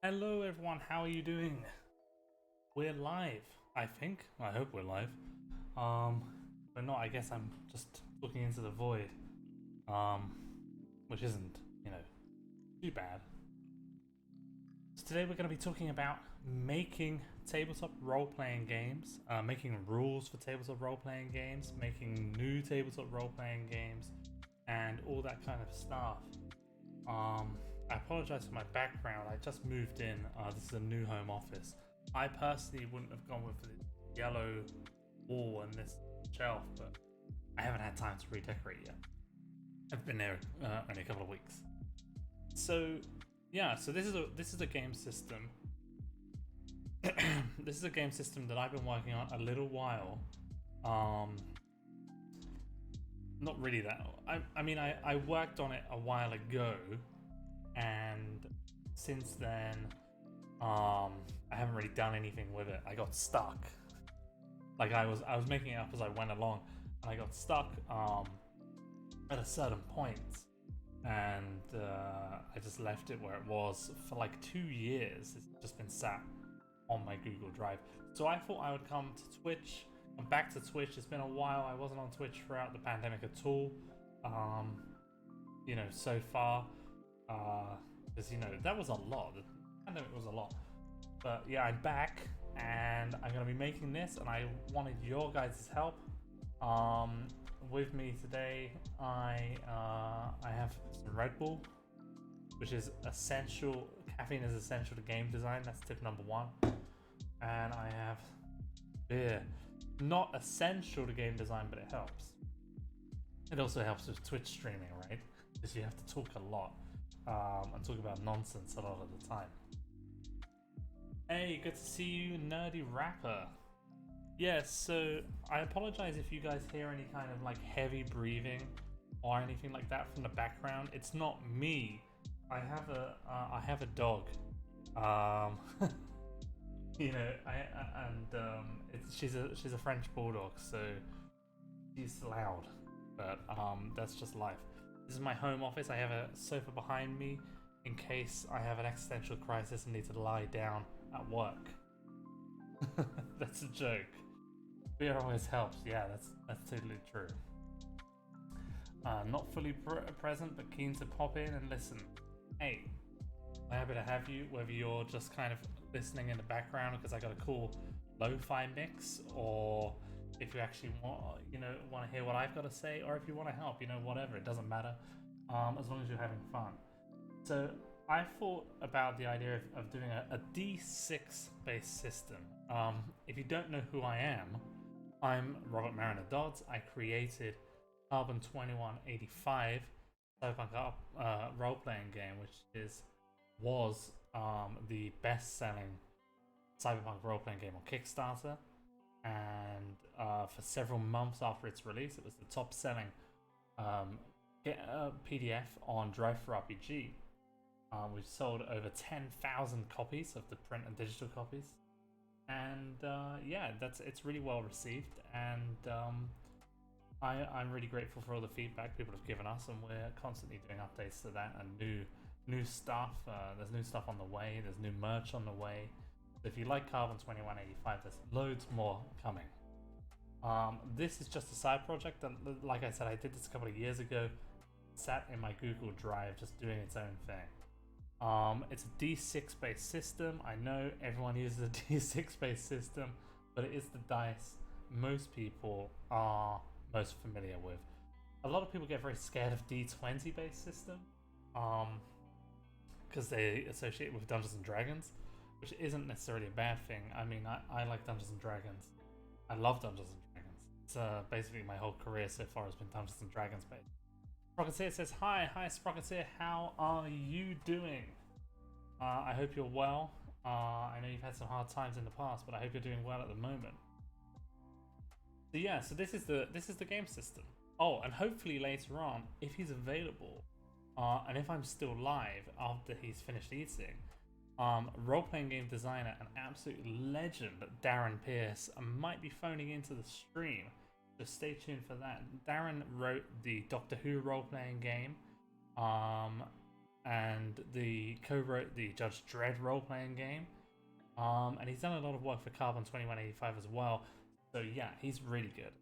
Hello everyone, how are you doing? We're live, I think. I hope we're live. But not, I guess I'm just looking into the void. Which isn't, too bad. So today we're going to be talking about making tabletop role-playing games, making rules for tabletop role-playing games, making new tabletop role-playing games, and all that kind of stuff. I apologize for my background. I just moved in. This is a new home office. I personally wouldn't have gone with the yellow wall and this shelf, but I haven't had time to redecorate yet. I've been there only a couple of weeks. So yeah, so this is a game system. This is a game system that I've been working on a little while. Not really that. I mean, I worked on it a while ago, and since then, I haven't really done anything with it. I got stuck. Like I was making it up as I went along, and I got stuck at a certain point, and I just left it where it was for like 2 years. It's just been sat on my Google Drive. So I thought I would come to Twitch. I'm back to Twitch. It's been a while. I wasn't on Twitch throughout the pandemic at all. So far, because that was a lot. The pandemic was a lot. But yeah, I'm back, and I'm gonna be making this, and I wanted your guys' help. With me today, I have some Red Bull, which is essential. Caffeine is essential to game design. That's tip number 1. And I have beer. Not essential to game design, but it helps. It also helps with Twitch streaming, right? Because you have to talk a lot and talk about nonsense a lot of the time. Hey, good to see you, Nerdy Rapper. Yes, so I apologize if you guys hear any kind of like heavy breathing or anything like that from the background. It's not me. I have a dog. She's a French bulldog, so she's loud, but that's just life. This is my home office. I have a sofa behind me in case I have an existential crisis and need to lie down at work. That's a joke. Beer always helps. Yeah, that's totally true. Not fully present, but keen to pop in and listen. Hey, I'm happy to have you, whether you're just kind of listening in the background because I got a cool lo-fi mix, or if you actually want to hear what I've got to say, or if you want to help, whatever, it doesn't matter, as long as you're having fun. So I thought about the idea of doing a D6 based system. If you don't know who I am, I'm Robert Marriner-Dodds. I created Carbon 2185 cyberpunk role-playing game, which was the best-selling cyberpunk role-playing game on Kickstarter, and for several months after its release, it was the top-selling PDF on DriveThruRPG. We've sold over 10,000 copies of the print and digital copies, and it's really well received, and I'm really grateful for all the feedback people have given us, and we're constantly doing updates to that and new stuff. There's new stuff on the way. There's new merch on the way. So if you like Carbon 2185, there's loads more coming. This is just a side project that, like I said, I did this a couple of years ago. Sat in my Google Drive, just doing its own thing. It's a D6 based system. I know everyone uses a D6 based system, but it is the dice most people are most familiar with. A lot of people get very scared of D20 based system, because they associate it with Dungeons and Dragons, which isn't necessarily a bad thing. I mean, I like Dungeons and Dragons. I love Dungeons and Dragons. It's basically my whole career so far has been Dungeons and Dragons based. Sprocketeer says, hi Sprocketeer, how are you doing? I hope you're well. I know you've had some hard times in the past, but I hope you're doing well at the moment. So yeah, so this is the game system. Oh, and hopefully later on, if he's available, and if I'm still live after he's finished eating, role-playing game designer and absolute legend Darren Pierce might be phoning into the stream. So stay tuned for that. Darren wrote the Doctor Who role-playing game, and the co-wrote the Judge Dredd role-playing game. And he's done a lot of work for Carbon 2185 as well. So yeah, he's really good.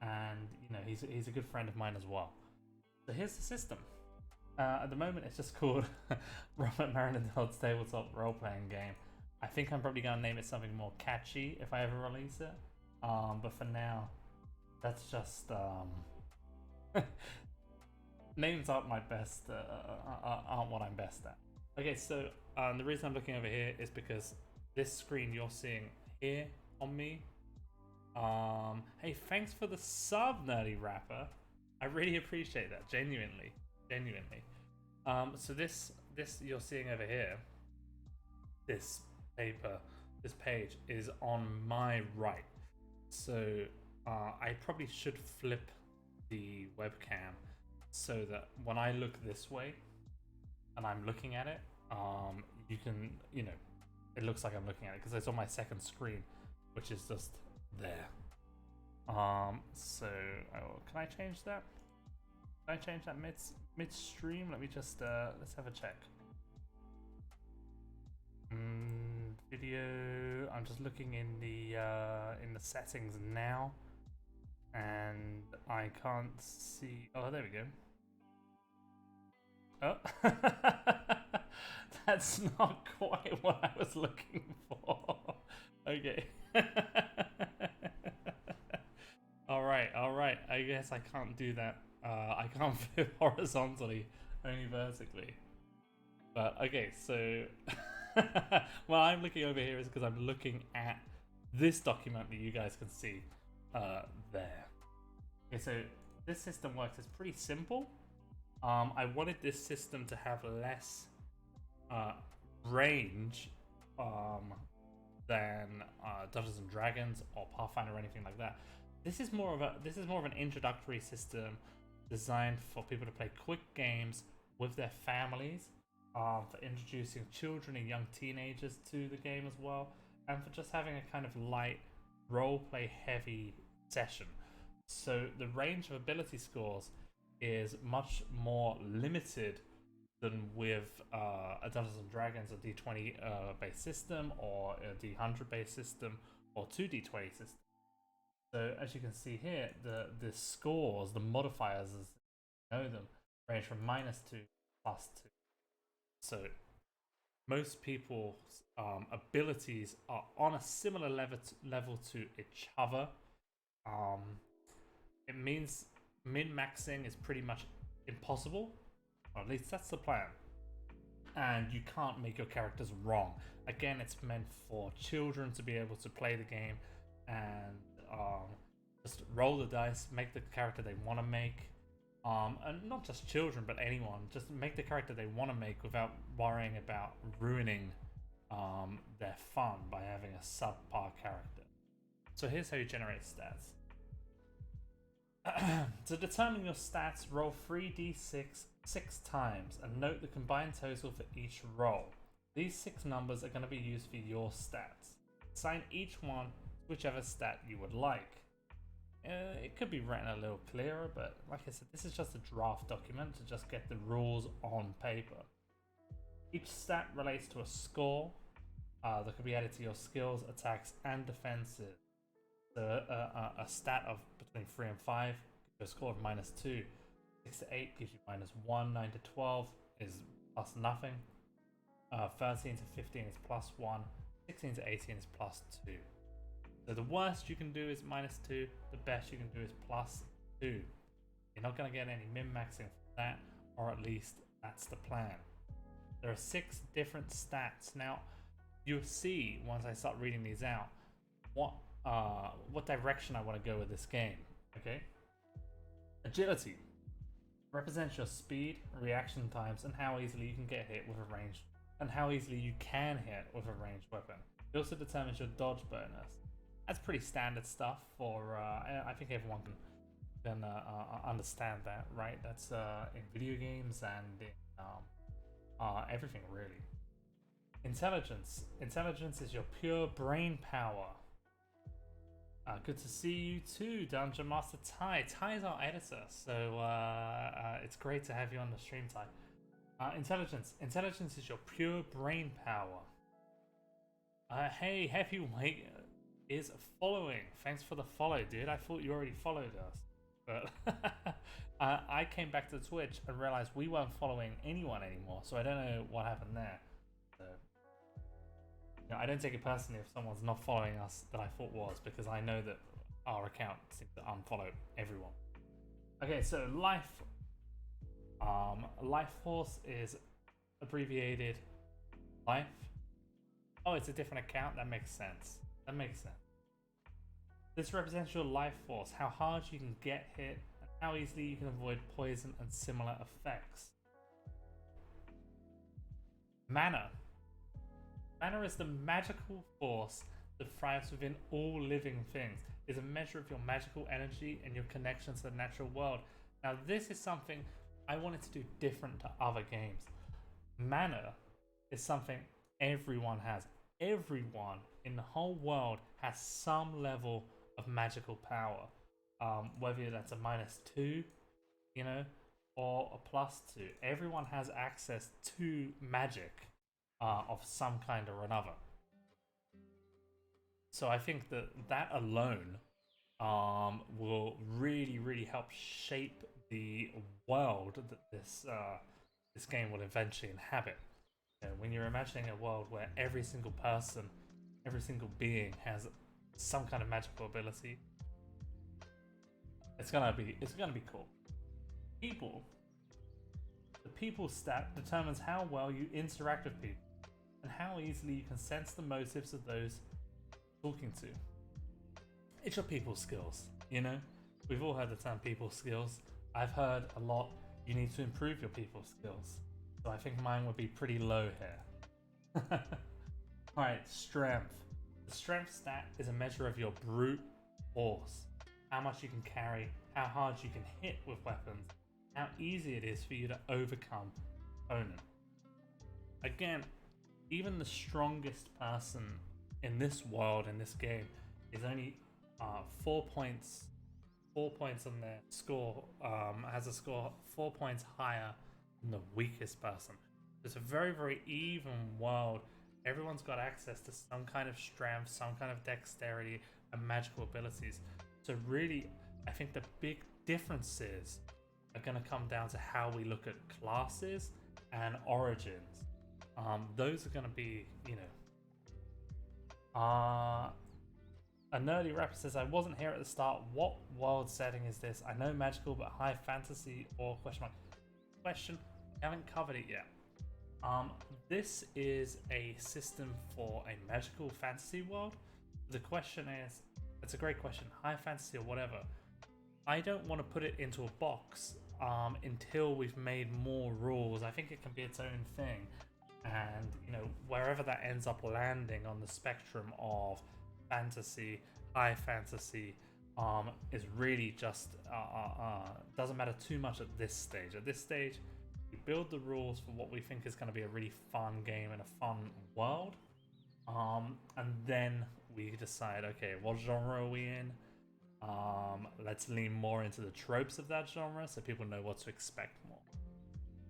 And you know, he's a good friend of mine as well. So here's the system. At the moment, it's just called Robert Marriner-Dodds Tabletop Role-Playing Game. I think I'm probably gonna name it something more catchy if I ever release it. But for now, that's just names aren't my best. Aren't what I'm best at. Okay, so the reason I'm looking over here is because this screen you're seeing here on me. Hey, thanks for the sub, Nerdy Rapper. I really appreciate that, genuinely. So this you're seeing over here, this paper, this page is on my right. So I probably should flip the webcam so that when I look this way and I'm looking at it, you can, you know, it looks like I'm looking at it because it's on my second screen, which is just there. So can I change that? Can I change that midstream? Let me just let's have a check. Video. I'm just looking in the settings now, and I can't see. Oh, there we go. Oh, that's not quite what I was looking for. Okay. All right. I guess I can't do that. I can't flip horizontally, only vertically. But okay, so well, I'm looking over here is because I'm looking at this document that you guys can see there. Okay, so this system works. It's pretty simple. I wanted this system to have less range than Dungeons and Dragons or Pathfinder or anything like that. This is more of an introductory system designed for people to play quick games with their families, for introducing children and young teenagers to the game as well, and for just having a kind of light roleplay heavy session. So the range of ability scores is much more limited than with a Dungeons and Dragons or D20 based system, or a D100 based system, or 2D20 system. So as you can see here, the scores, the modifiers, as you know them, range from -2 to +2. So most people's abilities are on a similar level to each other. It means min-maxing is pretty much impossible, or at least that's the plan. And you can't make your characters wrong. Again, it's meant for children to be able to play the game and just roll the dice, make the character they want to make, and not just children but anyone. Just make the character they want to make without worrying about ruining their fun by having a subpar character. So here's how you generate stats. To determine your stats, roll 3d6 6 times and note the combined total for each roll. These 6 numbers are going to be used for your stats. Assign each one whichever stat you would like. It could be written a little clearer, but like I said, this is just a draft document to just get the rules on paper. Each stat relates to a score that could be added to your skills, attacks, and defenses. So a stat of between 3 and 5 gives you a score of -2. 6 to 8 gives you -1. 9 to 12 is plus nothing. 13 to 15 is +1. 16 to 18 is +2. So the worst you can do is -2. The best you can do is +2. You're not going to get any min-maxing from that, or at least that's the plan. There are 6 different stats. Now, you'll see once I start reading these out what direction I want to go with this game. Okay. Agility represents your speed, reaction times, and how easily you can get hit with a ranged, and how easily you can hit with a ranged weapon. It also determines your dodge bonus. That's pretty standard stuff for. I think everyone can understand that, right? That's in video games and in everything really. Intelligence. Intelligence is your pure brain power. Good to see you too, Dungeon Master Ty. Ty is our editor, so it's great to have you on the stream, Ty. Intelligence. Intelligence is your pure brain power. Hey, Heavyweight is following. Thanks for the follow, dude. I thought you already followed us. But I came back to Twitch and realized we weren't following anyone anymore. So I don't know what happened there. So, you know, I don't take it personally if someone's not following us that I thought was, because I know that our account seems to unfollow everyone. Okay, so life force is abbreviated life. Oh, it's a different account. That makes sense. That makes sense. This represents your life force, how hard you can get hit, and how easily you can avoid poison and similar effects. Mana. Mana is the magical force that thrives within all living things. It is a measure of your magical energy and your connection to the natural world. Now, this is something I wanted to do different to other games. Mana is something everyone has. Everyone in the whole world has some level of magical power. Whether that's a -2, you know, or a +2. Everyone has access to magic of some kind or another. So I think that alone will really help shape the world that this game will eventually inhabit. You know, when you're imagining a world where every single person, every single being has some kind of magical ability, it's gonna be cool. People. The people stat determines how well you interact with people and how easily you can sense the motives of those talking to. It's your people skills, you know? We've all heard the term people skills. I've heard a lot, you need to improve your people skills. So I think mine would be pretty low here. Alright, strength. The strength stat is a measure of your brute force. How much you can carry, how hard you can hit with weapons, how easy it is for you to overcome opponent. Again, even the strongest person in this world, in this game, is only 4 points on their score, has a score 4 points higher than the weakest person. It's a very even world. Everyone's got access to some kind of strength, some kind of dexterity and magical abilities. So really, I think the big differences are going to come down to how we look at classes and origins. Those are going to be, you know, a nerdy rapper says, I wasn't here at the start. What world setting is this? I know magical, but high fantasy or question mark? Question, I haven't covered it yet. This is a system for a magical fantasy world. The question is, it's a great question, high fantasy or whatever. I don't want to put it into a box until we've made more rules. I think it can be its own thing. And, you know, wherever that ends up landing on the spectrum of fantasy, high fantasy, is really just doesn't matter too much at this stage. At this stage, we build the rules for what we think is going to be a really fun game and a fun world, and then we decide, okay, what genre are we in? Let's lean more into the tropes of that genre so people know what to expect more.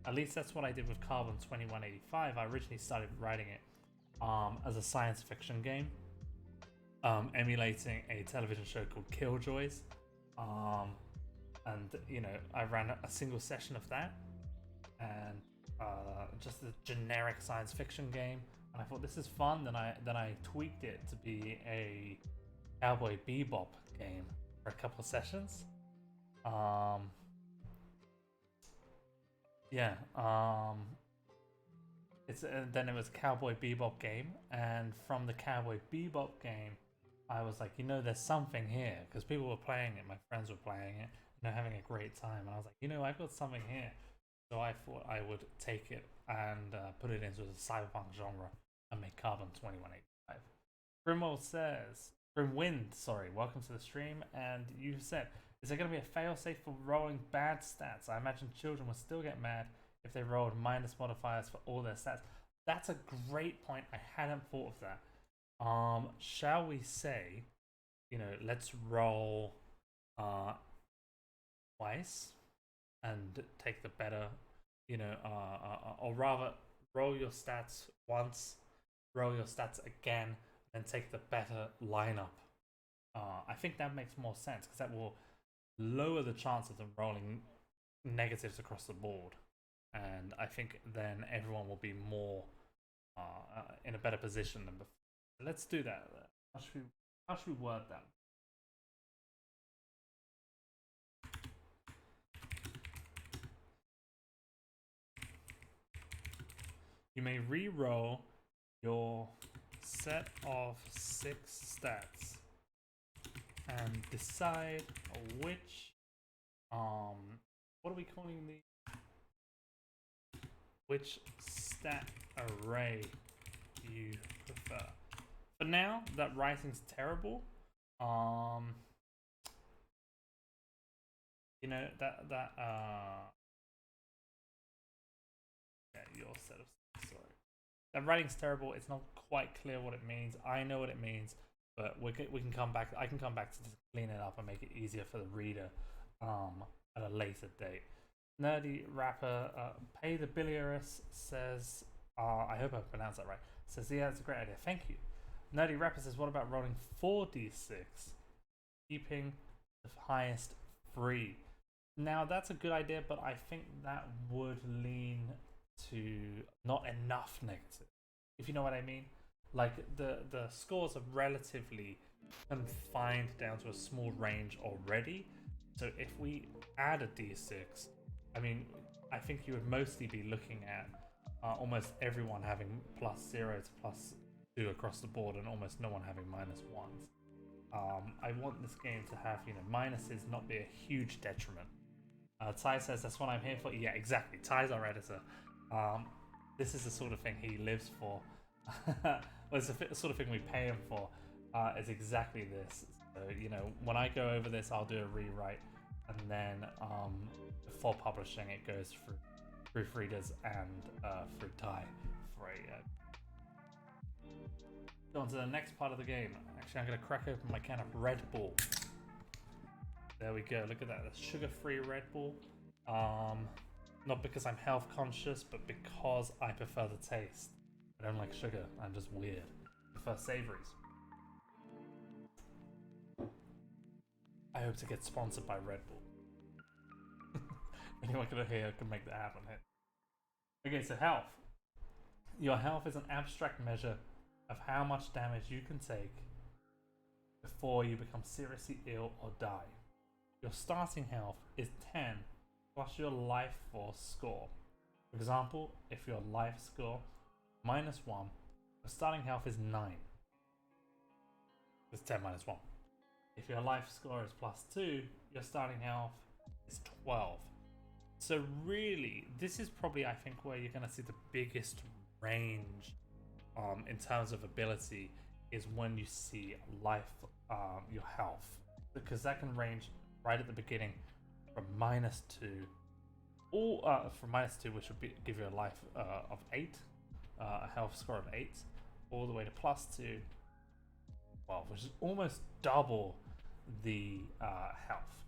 At least that's what I did with Carbon 2185. I originally started writing it as a science fiction game, emulating a television show called Killjoys. And, you know, I ran a single session of that, and just a generic science fiction game. And I thought, this is fun. Then I tweaked it to be a Cowboy Bebop game for a couple of sessions. Then it was Cowboy Bebop game, and from the Cowboy Bebop game, I was like, you know, there's something here, because people were playing it, my friends were playing it, and they're having a great time, and I was like, you know, I've got something here. So I thought I would take it and put it into the cyberpunk genre and make Carbon 2185. Grimwind says, Grimwind, sorry, welcome to the stream, and you said, is there going to be a failsafe for rolling bad stats? I imagine children will still get mad if they rolled minus modifiers for all their stats. That's a great point. I hadn't thought of that. Shall we say, you know, let's roll twice and take the better you know, or rather, roll your stats once, roll your stats again, and take the better lineup. I think that makes more sense because that will lower the chance of them rolling negatives across the board, and I think then everyone will be more in a better position than before. Let's do that. How should we word that? You may re-roll your set of 6 stats and decide which what are we calling which stat array you prefer. For now, that writing's terrible. You know that yeah, your set of, sorry, that writing's terrible. It's not quite clear what it means. I know what it means, but we can come back. I can come back to clean it up and make it easier for the reader at a later date. Nerdy Rapper Pay the Biliarus says, I hope I pronounced that right, says, yeah, that's a great idea, thank you. Nerdy Rapper says, what about rolling 4d6, keeping the highest free? Now that's a good idea, but I think that would lean to not enough negative, if you know what I mean. Like the scores are relatively confined down to a small range already, so if we add a d6, I mean, I think you would mostly be looking at almost everyone having +0 to +2 across the board, and almost no one having -1s. I want this game to have, you know, minuses not be a huge detriment. Ty says, that's what I'm here for. Yeah, exactly. Ty's our editor. This is the sort of thing he lives for. Well, it's the sort of thing we pay him for. Is exactly this. So, you know, when I go over this, I'll do a rewrite, and then before publishing, it goes through proofreaders and through Ty for a. Go on to the next part of the game. Actually, I'm going to crack open my can of Red Bull. There we go. Look at that. That's sugar-free Red Bull. Not because I'm health conscious, but because I prefer the taste. I don't like sugar. I'm just weird. I prefer savories. I hope to get sponsored by Red Bull. Anyone here can make that happen. Okay, so health. Your health is an abstract measure of how much damage you can take before you become seriously ill or die. Your starting health is 10 plus your life force score. For example, if your life score -1, your starting health is 9. It's 10 minus 1. If your life score is +2, your starting health is 12. So really, this is probably, I think, where you're going to see the biggest range in terms of ability, is when you see life, your health, because that can range right at the beginning from -2, or from -2, which would give you a life of 8, a health score of 8, all the way to +2, 12, which is almost double the health,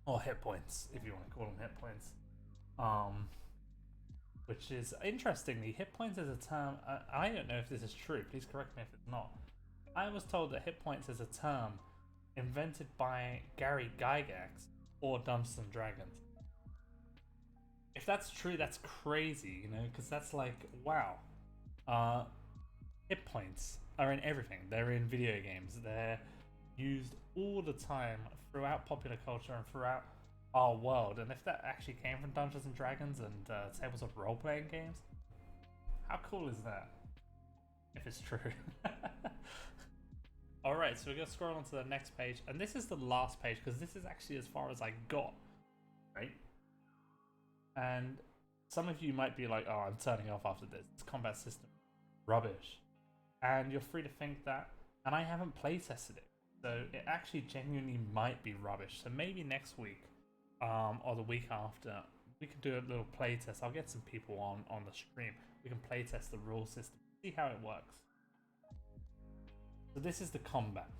or hit points, if you want to call them hit points. Which is interestingly, hit points is a term. I don't know if this is true. Please correct me if it's not. I was told that hit points is a term invented by Gary Gygax or Dungeons and Dragons. If that's true, that's crazy, you know, because that's like, wow. Hit points are in everything. They're in video games. They're used all the time throughout popular culture and throughout our world. And if that actually came from Dungeons and Dragons and tabletop role-playing games, how cool is that? If it's true. Alright, so we're going to scroll on to the next page, and this is the last page because this is actually as far as I got, right? And some of you might be like, oh, I'm turning off after this. It's combat system rubbish. And you're free to think that, and I haven't playtested it, so it actually genuinely might be rubbish. So maybe next week, or the week after, we can do a little playtest. I'll get some people on the stream. We can playtest the rule system, see how it works. So this is the combat.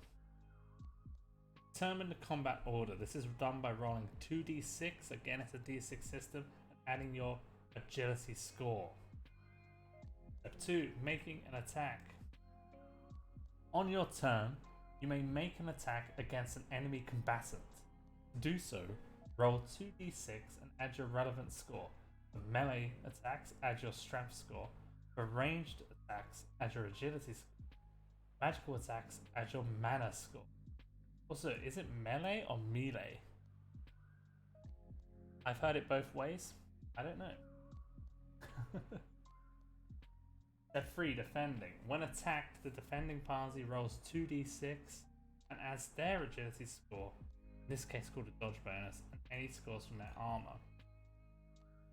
Determine the combat order. This is done by rolling 2d6. Again, it's a d6 system, and adding your agility score. Step 2, making an attack. On your turn, you may make an attack against an enemy combatant. To do so, roll 2d6 and add your relevant score. For melee attacks, add your strength score. For ranged attacks, add your agility score. Magical attacks, add your mana score. Also, is it melee or melee? I've heard it both ways. I don't know. Step 3, defending. When attacked, the defending party rolls 2d6 and adds their agility score, in this case called a dodge bonus, and any scores from their armor.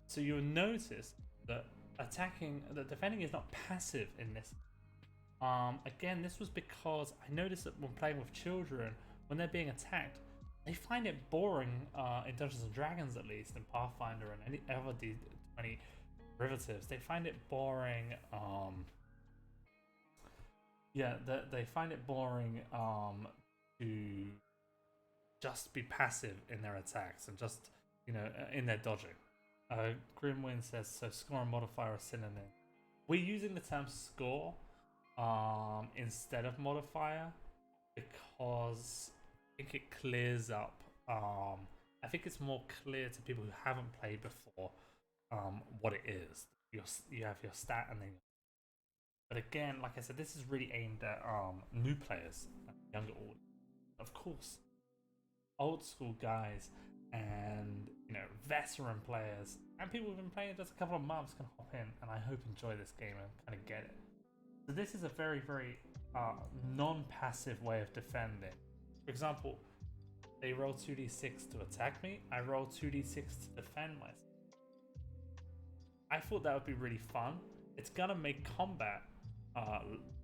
So you'll notice that defending is not passive in this. Again, this was because I noticed that when playing with children, when they're being attacked, they find it boring, in Dungeons and Dragons at least, in Pathfinder and any other D20 derivatives. They find it boring, they find it boring to just be passive in their attacks and just, in their dodging. Grimwin says, so score and modifier are synonym. We're using the term score instead of modifier because I think it clears up. I think it's more clear to people who haven't played before what it is. You have your stat and then. But again, like I said, this is really aimed at new players, younger audience. Of course, old school guys and veteran players and people who've been playing just a couple of months can hop in and I hope enjoy this game and kind of get it. So this is a very, very non-passive way of defending. For example, they roll 2d6 to attack me, I roll 2d6 to defend myself. I thought that would be really fun. It's gonna make combat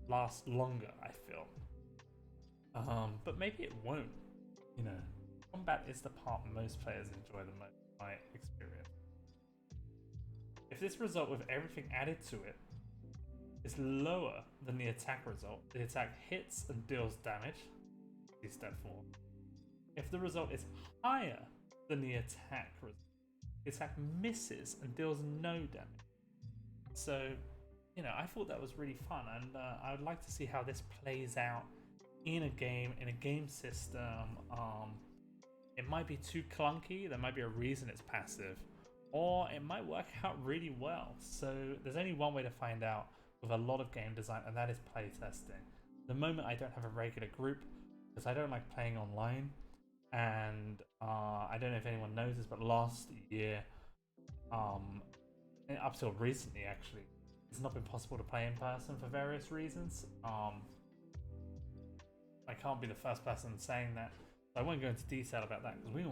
last longer, I feel. But maybe it won't. Combat is the part most players enjoy the most, in my experience. If this result with everything added to it is lower than the attack result, the attack hits and deals damage. See step 4. If the result is higher than the attack result, the attack misses and deals no damage. So, I thought that was really fun, and I would like to see how this plays out in a game system. It might be too clunky, there might be a reason it's passive, or it might work out really well. So there's only one way to find out with a lot of game design, and that is playtesting. The moment I don't have a regular group, because I don't like playing online, and I don't know if anyone knows this, but last year, up till recently actually, it's not been possible to play in person for various reasons. I can't be the first person saying that. I won't go into detail about that because we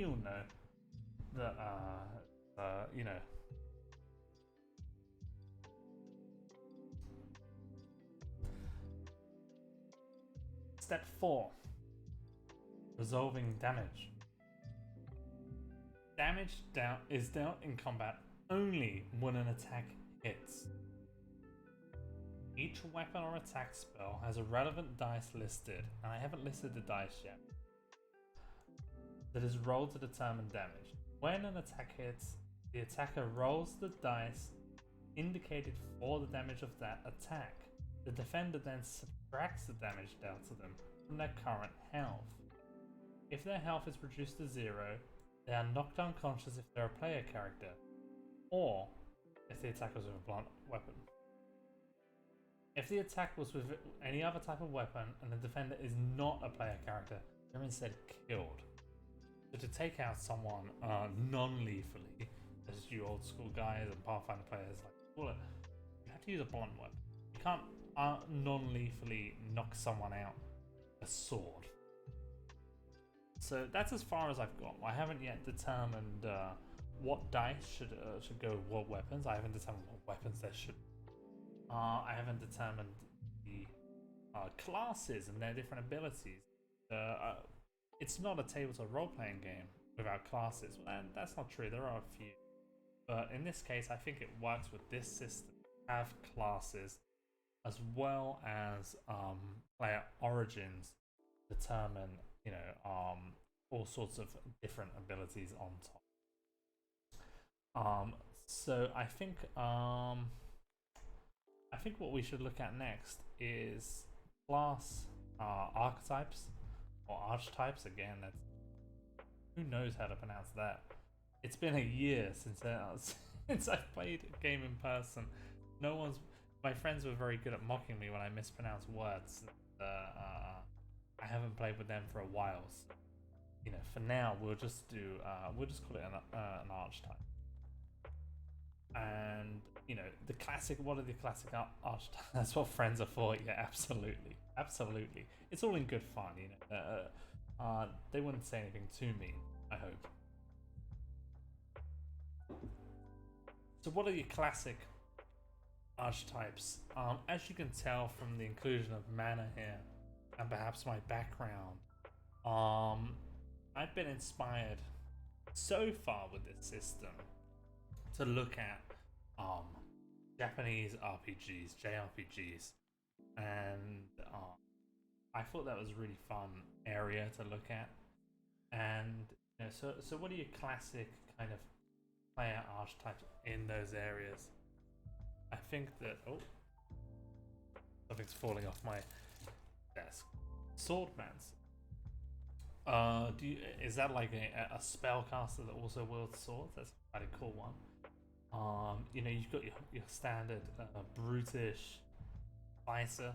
all know that Step 4, resolving damage. Damage is dealt in combat only when an attack hits. Each weapon or attack spell has a relevant dice listed, and I haven't listed the dice yet, that is rolled to determine damage. When an attack hits, the attacker rolls the dice indicated for the damage of that attack. The defender then subtracts the damage dealt to them from their current health. If their health is reduced to 0, they are knocked unconscious if they're a player character, or if the attack was with a blunt weapon. If the attack was with any other type of weapon and the defender is not a player character, they're instead killed. So to take out someone non-lethally, as you old school guys and Pathfinder players like to call it, you have to use a blunt weapon. You can't non-lethally knock someone out with a sword. So that's as far as I've gone. I haven't yet determined what dice should go with what weapons. I haven't determined what weapons there should. I haven't determined the classes and their different abilities. It's not a tabletop role-playing game without classes. And that's not true. There are a few. But in this case, I think it works with this system. Have classes as well as player origins determine, all sorts of different abilities on top. So I think what we should look at next is class archetypes or archetypes. Again, that's, who knows how to pronounce that. It's been a year since since I've played a game in person. My friends were very good at mocking me when I mispronounced words. I haven't played with them for a while. So, you know, for now we'll just call it an archetype. And you know, the classic. What are the classic archetypes? That's what friends are for. Yeah, absolutely, absolutely. It's all in good fun. You know, they wouldn't say anything to me, I hope. So what are your classic archetypes? As you can tell from the inclusion of mana here, and perhaps my background, I've been inspired so far with this system to look at Japanese RPGs, JRPGs, and I thought that was a really fun area to look at. And you know, so what are your classic kind of player archetypes in those areas? I think that something's falling off my desk. Swordmans. Is that like a spellcaster that also wields swords? That's quite a cool one. You know, you've got your standard brutish fighter,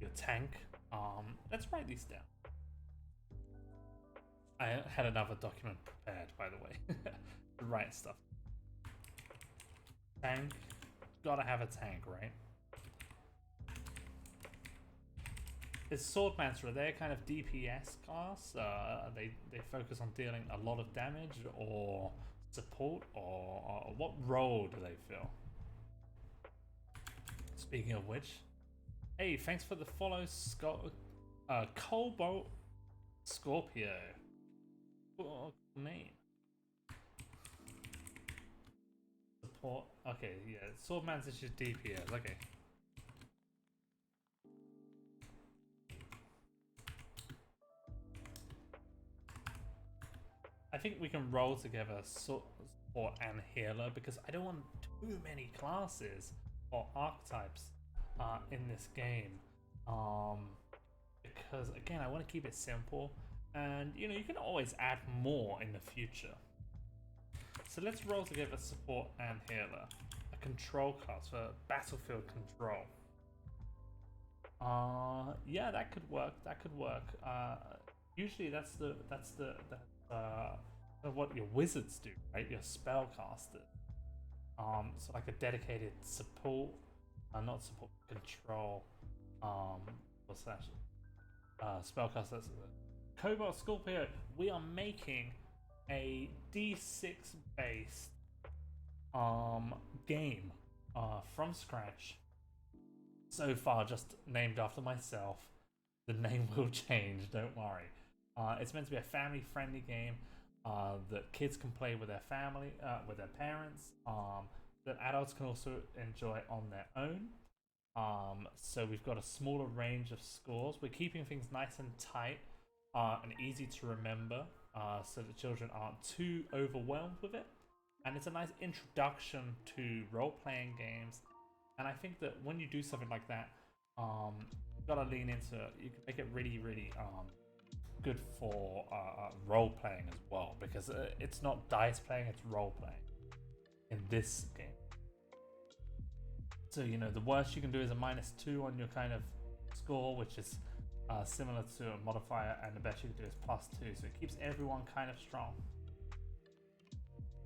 your tank. Let's write these down. I had another document prepared, by the way, to write stuff. Tank, gotta have a tank, right? Is Swordmancer, they're kind of DPS class? They focus on dealing a lot of damage, or support, or what role do they fill? Speaking of which, hey, thanks for the follow, Cobalt Scorpio. What name? Support. Okay, yeah, Swordman's is just DPS. Okay. I think we can roll together support and healer because I don't want too many classes or archetypes in this game. Because again, I want to keep it simple, and you know, you can always add more in the future. So let's roll together support and healer. A control class for battlefield control. Yeah, that could work. That could work. Usually that's what your wizards do, right? Your spellcasters. So like a dedicated support, not support, control. What's that? Spellcasters. Cobalt Scorpio. We are making a D6 based game from scratch. So far, just named after myself. The name will change. Don't worry. It's meant to be a family-friendly game that kids can play with their family, with their parents. That adults can also enjoy on their own. So we've got a smaller range of scores. We're keeping things nice and tight and easy to remember, so that children aren't too overwhelmed with it. And it's a nice introduction to role-playing games. And I think that when you do something like that, you've got to lean into it. You can make it really, really good for role playing as well, because it's not dice playing, it's role playing in this game. So you know, the worst you can do is a -2 on your kind of score, which is similar to a modifier, and the best you can do is +2, so it keeps everyone kind of strong.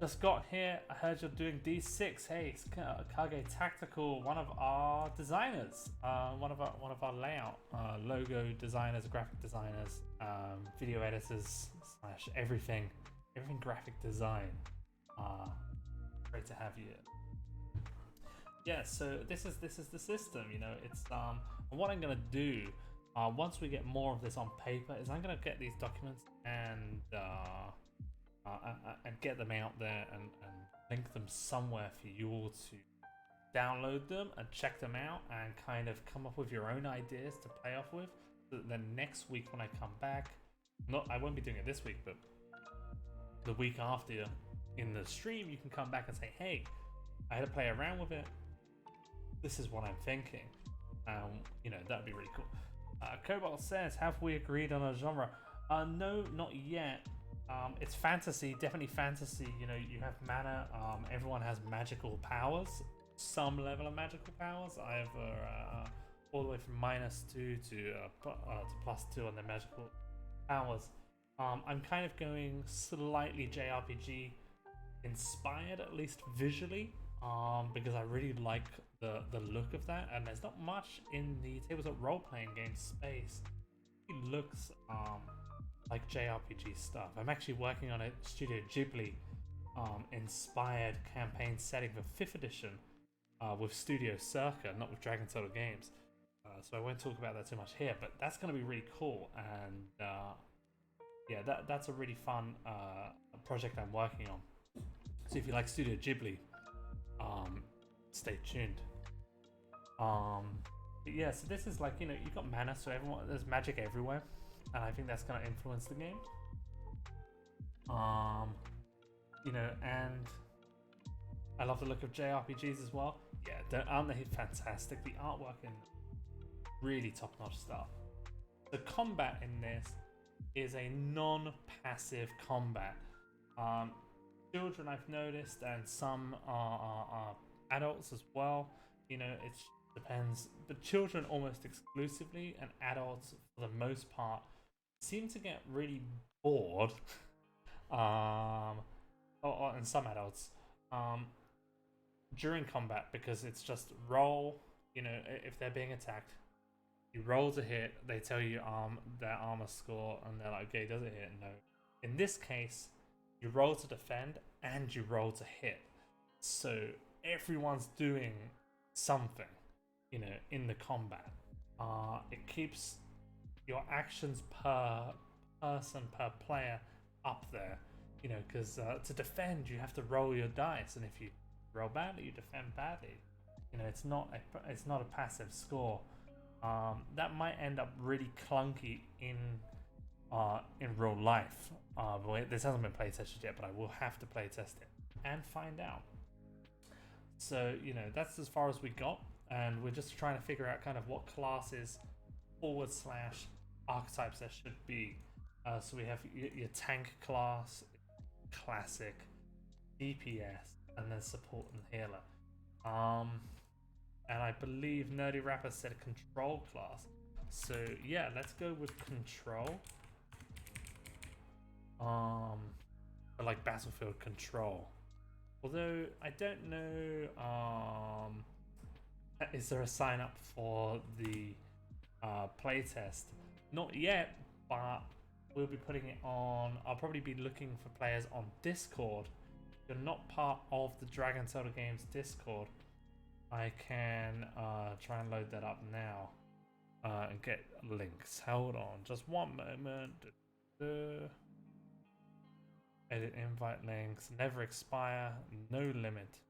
Just got here, I heard you're doing D6. Hey, it's Kage Tactical, one of our designers, one of our layout logo designers, graphic designers, video editors / everything graphic design. Great to have you. Yeah, so this is the system. You know, it's what I'm gonna do once we get more of this on paper is I'm gonna get these documents and get them out there and link them somewhere for you all to download them and check them out and kind of come up with your own ideas to play off with. So that then next week when I come back, I won't be doing it this week, but the week after, in the stream, you can come back and say, hey, I had to play around with it. This is what I'm thinking. You know, that'd be really cool. Cobalt says, have we agreed on a genre? No, not yet. It's fantasy, definitely fantasy. You know, you have mana. Everyone has magical powers, some level of magical powers, either all the way from -2 to +2 on their magical powers. I'm kind of going slightly JRPG inspired, at least visually, because I really like the look of that, and there's not much in the tabletop role-playing game space. It looks like JRPG stuff. I'm actually working on a Studio Ghibli inspired campaign setting for 5th edition with Studio Circa, not with Dragon Turtle Games. So I won't talk about that too much here, but that's going to be really cool, and yeah, that's a really fun project I'm working on. So if you like Studio Ghibli, stay tuned. But yeah, so this is like, you know, you've got mana, so there's magic everywhere, and I think that's going to influence the game. You know, and I love the look of JRPGs as well. Yeah, aren't they fantastic? The artwork and really top-notch stuff. The combat in this is a non-passive combat. Children, I've noticed, and some are adults as well. You know, it depends. But children almost exclusively, and adults for the most part, seem to get really bored. And some adults during combat, because it's just roll. You know, if they're being attacked, you roll to hit. They tell you their armor score, and they're like, okay, does it hit? No. In this case, you roll to defend and you roll to hit. So everyone's doing something, you know, in the combat. It keeps your actions per person, per player up there, you know, because to defend you have to roll your dice, and if you roll badly, you defend badly. You know, it's not a passive score. That might end up really clunky in real life. This hasn't been play tested yet, but I will have to play test it and find out. So, you know, that's as far as we got, and we're just trying to figure out kind of what classes / archetypes there should be. So we have your tank class, classic, DPS, and then support and healer. And I believe Nerdy Rapper said control class. So yeah, let's go with control. But like Battlefield control. Although I don't know, is there a sign up for the playtest? Not yet, but we'll be putting it on. I'll probably be looking for players on Discord. If you're not part of the Dragon Turtle Games Discord, I can try and load that up now and get links. Hold on, just one moment. Edit invite links, never expire, no limit.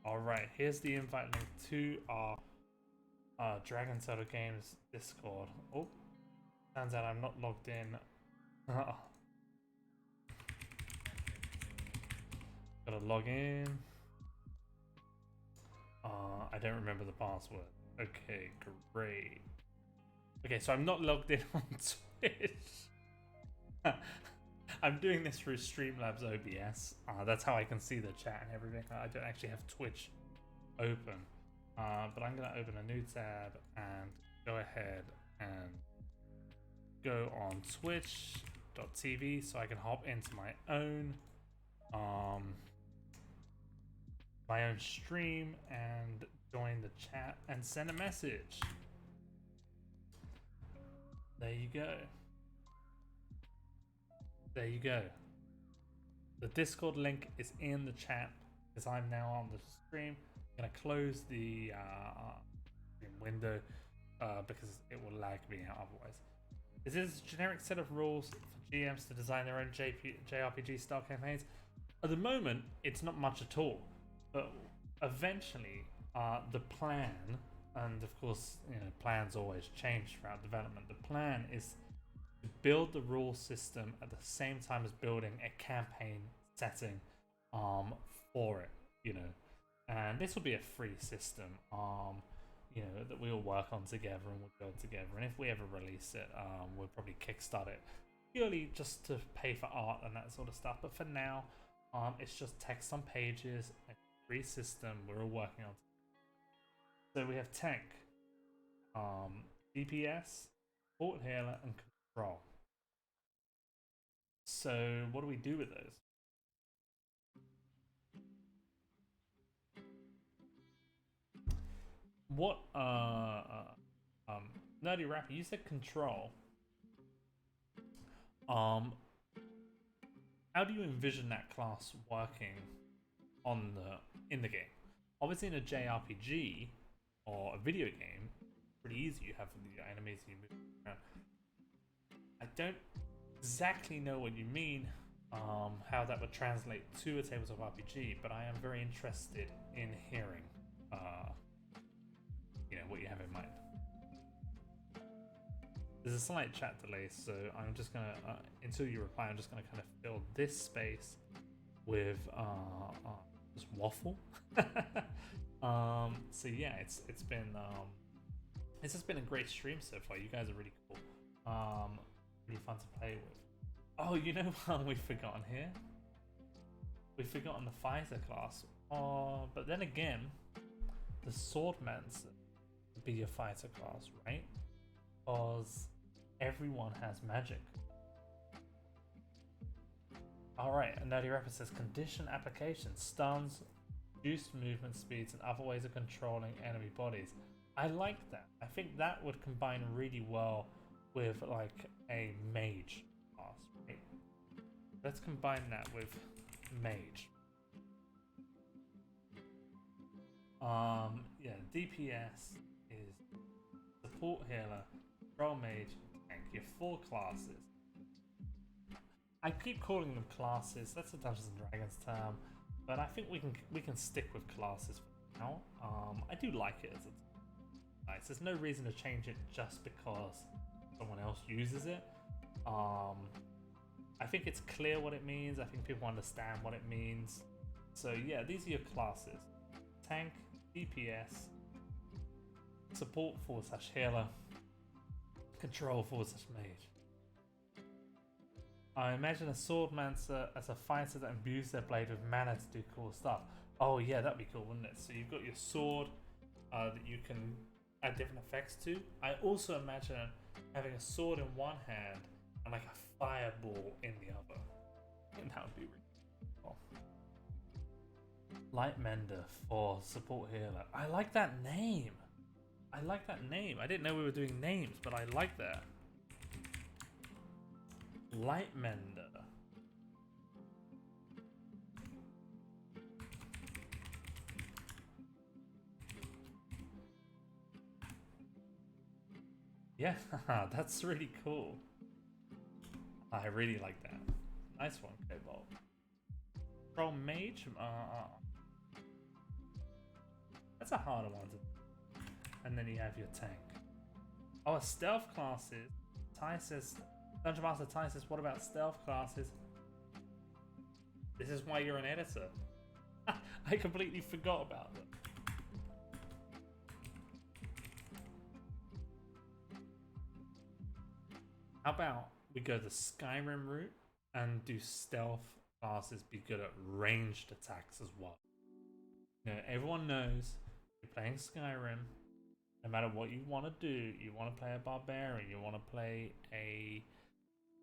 Alright, here's the invite link to our Dragon Turtle Games Discord. Oh, turns out I'm not logged in. Gotta log in. I don't remember the password. Okay, great. Okay, so I'm not logged in on Twitch. I'm doing this through Streamlabs OBS. That's how I can see the chat and everything. I don't actually have Twitch open. But I'm going to open a new tab and go ahead and go on twitch.tv so I can hop into my own stream and join the chat and send a message. There you go. There you go. The Discord link is in the chat because I'm now on the stream. I'm gonna close the stream window because it will lag me out otherwise. Is this a generic set of rules for GMs to design their own JRPG style campaigns? At the moment, it's not much at all. But eventually, the plan, and of course, you know, plans always change throughout development. The plan is to build the rule system at the same time as building a campaign setting for it, you know. And this will be a free system, you know, that we'll work on together and we'll build together. And if we ever release it, we'll probably kickstart it purely just to pay for art and that sort of stuff. But for now, it's just text on pages, a free system we're all working on. So we have tank, DPS, support healer, and control. So what do we do with those? What Nerdy Rapper, you said control. How do you envision that class working in the game? Obviously in a JRPG or a video game, pretty easy. You have the enemies you move around. I don't exactly know what you mean, how that would translate to a tabletop RPG, but I am very interested in hearing you know, what you have in mind. There's a slight chat delay, so I'm just gonna until you reply, I'm just gonna kind of fill this space with just waffle. So yeah, it's just been a great stream so far. You guys are really cool, really fun to play with. Oh, you know what we've forgotten here? We've forgotten the fighter class. But then again, the swordmancer would be your fighter class, right? Because everyone has magic. Alright, and Nerdy Rapper says condition application, stuns, reduced movement speeds, and other ways of controlling enemy bodies. I like that. I think that would combine really well with like a mage class, right? Let's combine that with mage. Yeah, DPS is support healer, control mage, tank. Your 4 classes. I keep calling them classes. That's a Dungeons and Dragons term, but I think we can stick with classes for now. I do like it as a nice. There's no reason to change it just because someone else uses it. I think it's clear what it means. I think people understand what it means. So yeah, these are your classes: tank, DPS, support / healer, control / mage. I imagine a swordmancer as a fighter that imbues their blade with mana to do cool stuff. Oh yeah, that'd be cool, wouldn't it? So you've got your sword that you can add different effects to. I also imagine having a sword in one hand and like a fireball in the other. I think that would be really cool. Light Mender for support healer. I like that name. I like that name. I didn't know we were doing names, but I like that. Light Mender. Yeah, that's really cool. I really like that. Nice one, Cobalt. Control Mage? That's a harder one to do. And then you have your tank. Oh, stealth classes. Ty says, Dungeon Master Ty says, what about stealth classes? This is why you're an editor. I completely forgot about them. How about we go the Skyrim route and do stealth classes be good at ranged attacks as well? You know, everyone knows you're playing Skyrim. No matter what you want to do, you want to play a barbarian, you want to play a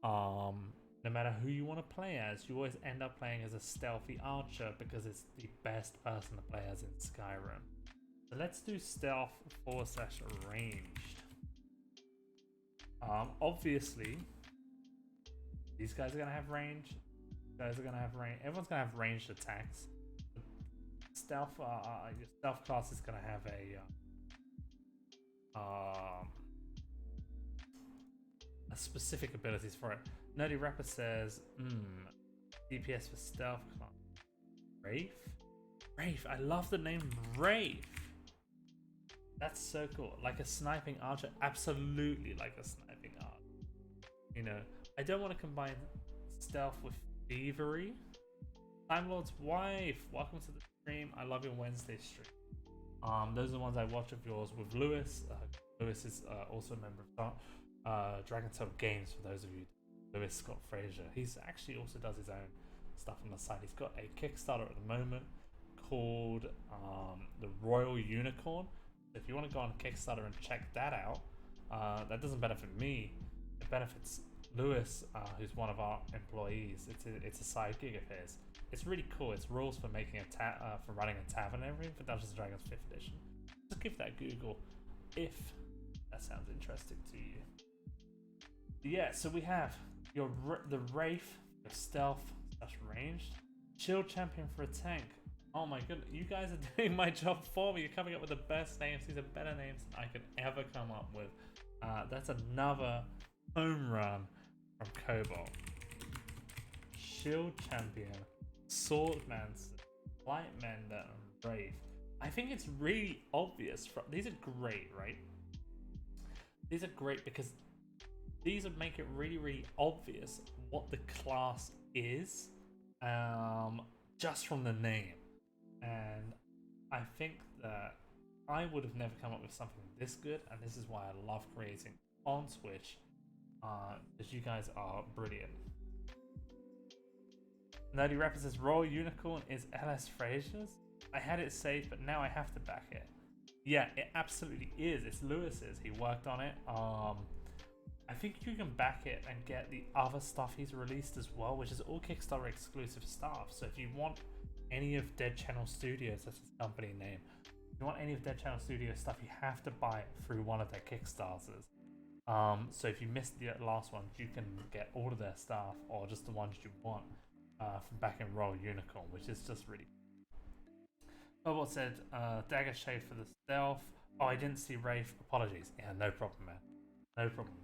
no matter who you want to play as, you always end up playing as a stealthy archer because it's the best person to play as in Skyrim. So let's do stealth / ranged. Obviously, these guys are gonna have range. These guys are gonna have range. Everyone's gonna have ranged attacks. Stealth, your stealth class is gonna have a specific abilities for it. Nerdy Rapper says, DPS for stealth class. Wraith? Wraith, I love the name Wraith. That's so cool. Like a sniping archer? Absolutely like a sniping archer. you know, I don't want to combine stealth with thievery. Time Lord's wife, welcome to the stream. I love your Wednesday stream. Those are the ones I watch of yours with Lewis. Lewis is also a member of Dragon Tail Games, for those of you. Lewis Scott Fraser. He's actually also does his own stuff on the side. He's got a Kickstarter at the moment called the Royal Unicorn. If you want to go on Kickstarter and check that out, that doesn't benefit me. It benefits Lewis, who's one of our employees. It's a side gig of his. It's really cool. It's rules for making for running a tavern and everything for Dungeons & Dragons 5th edition. Just give that a Google if that sounds interesting to you. Yeah, so we have the Wraith with stealth / ranged. Shield champion for a tank. Oh my goodness, you guys are doing my job for me. You're coming up with the best names. These are better names than I could ever come up with. That's another home run from Cobalt. Shield champion, Swordmancer, Lightmender, and Wraith. I think it's really obvious. These are great, right? These are great because these would make it really, really obvious what the class is, just from the name. And I think that I would have never come up with something this good, and this is why I love creating on Twitch, because you guys are brilliant. Nerdy Rapper says Royal Unicorn is LS Fraser's. I had it saved, but now I have to back it. Yeah, it absolutely is. It's Lewis's. He worked on it. I think you can back it and get the other stuff he's released as well, which is all Kickstarter exclusive stuff. So if you want any of Dead Channel Studios, that's his company name, if you want any of Dead Channel Studios stuff, you have to buy it through one of their Kickstarters. So if you missed the last one, you can get all of their stuff, or just the ones you want, from back in Royal Unicorn, which is just really cool. Bobot said, Dagger Shade for the stealth. Oh, I didn't see Wraith. Apologies. Yeah, no problem, man. No problem.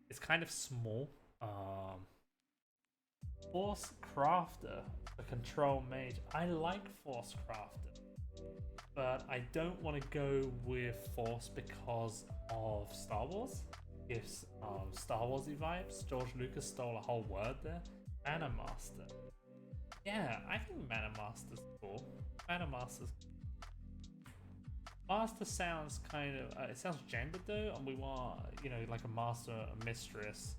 It's kind of small. Force Crafter, a control mage. I like Force Crafter, but I don't want to go with Force because of Star Wars. Gives Star Warsy vibes. George Lucas stole a whole word there. Mana Master. Yeah, I think Mana Master's cool. Mana Master's Master sounds kind of it sounds gendered though, and we want, you know, like a master, a mistress.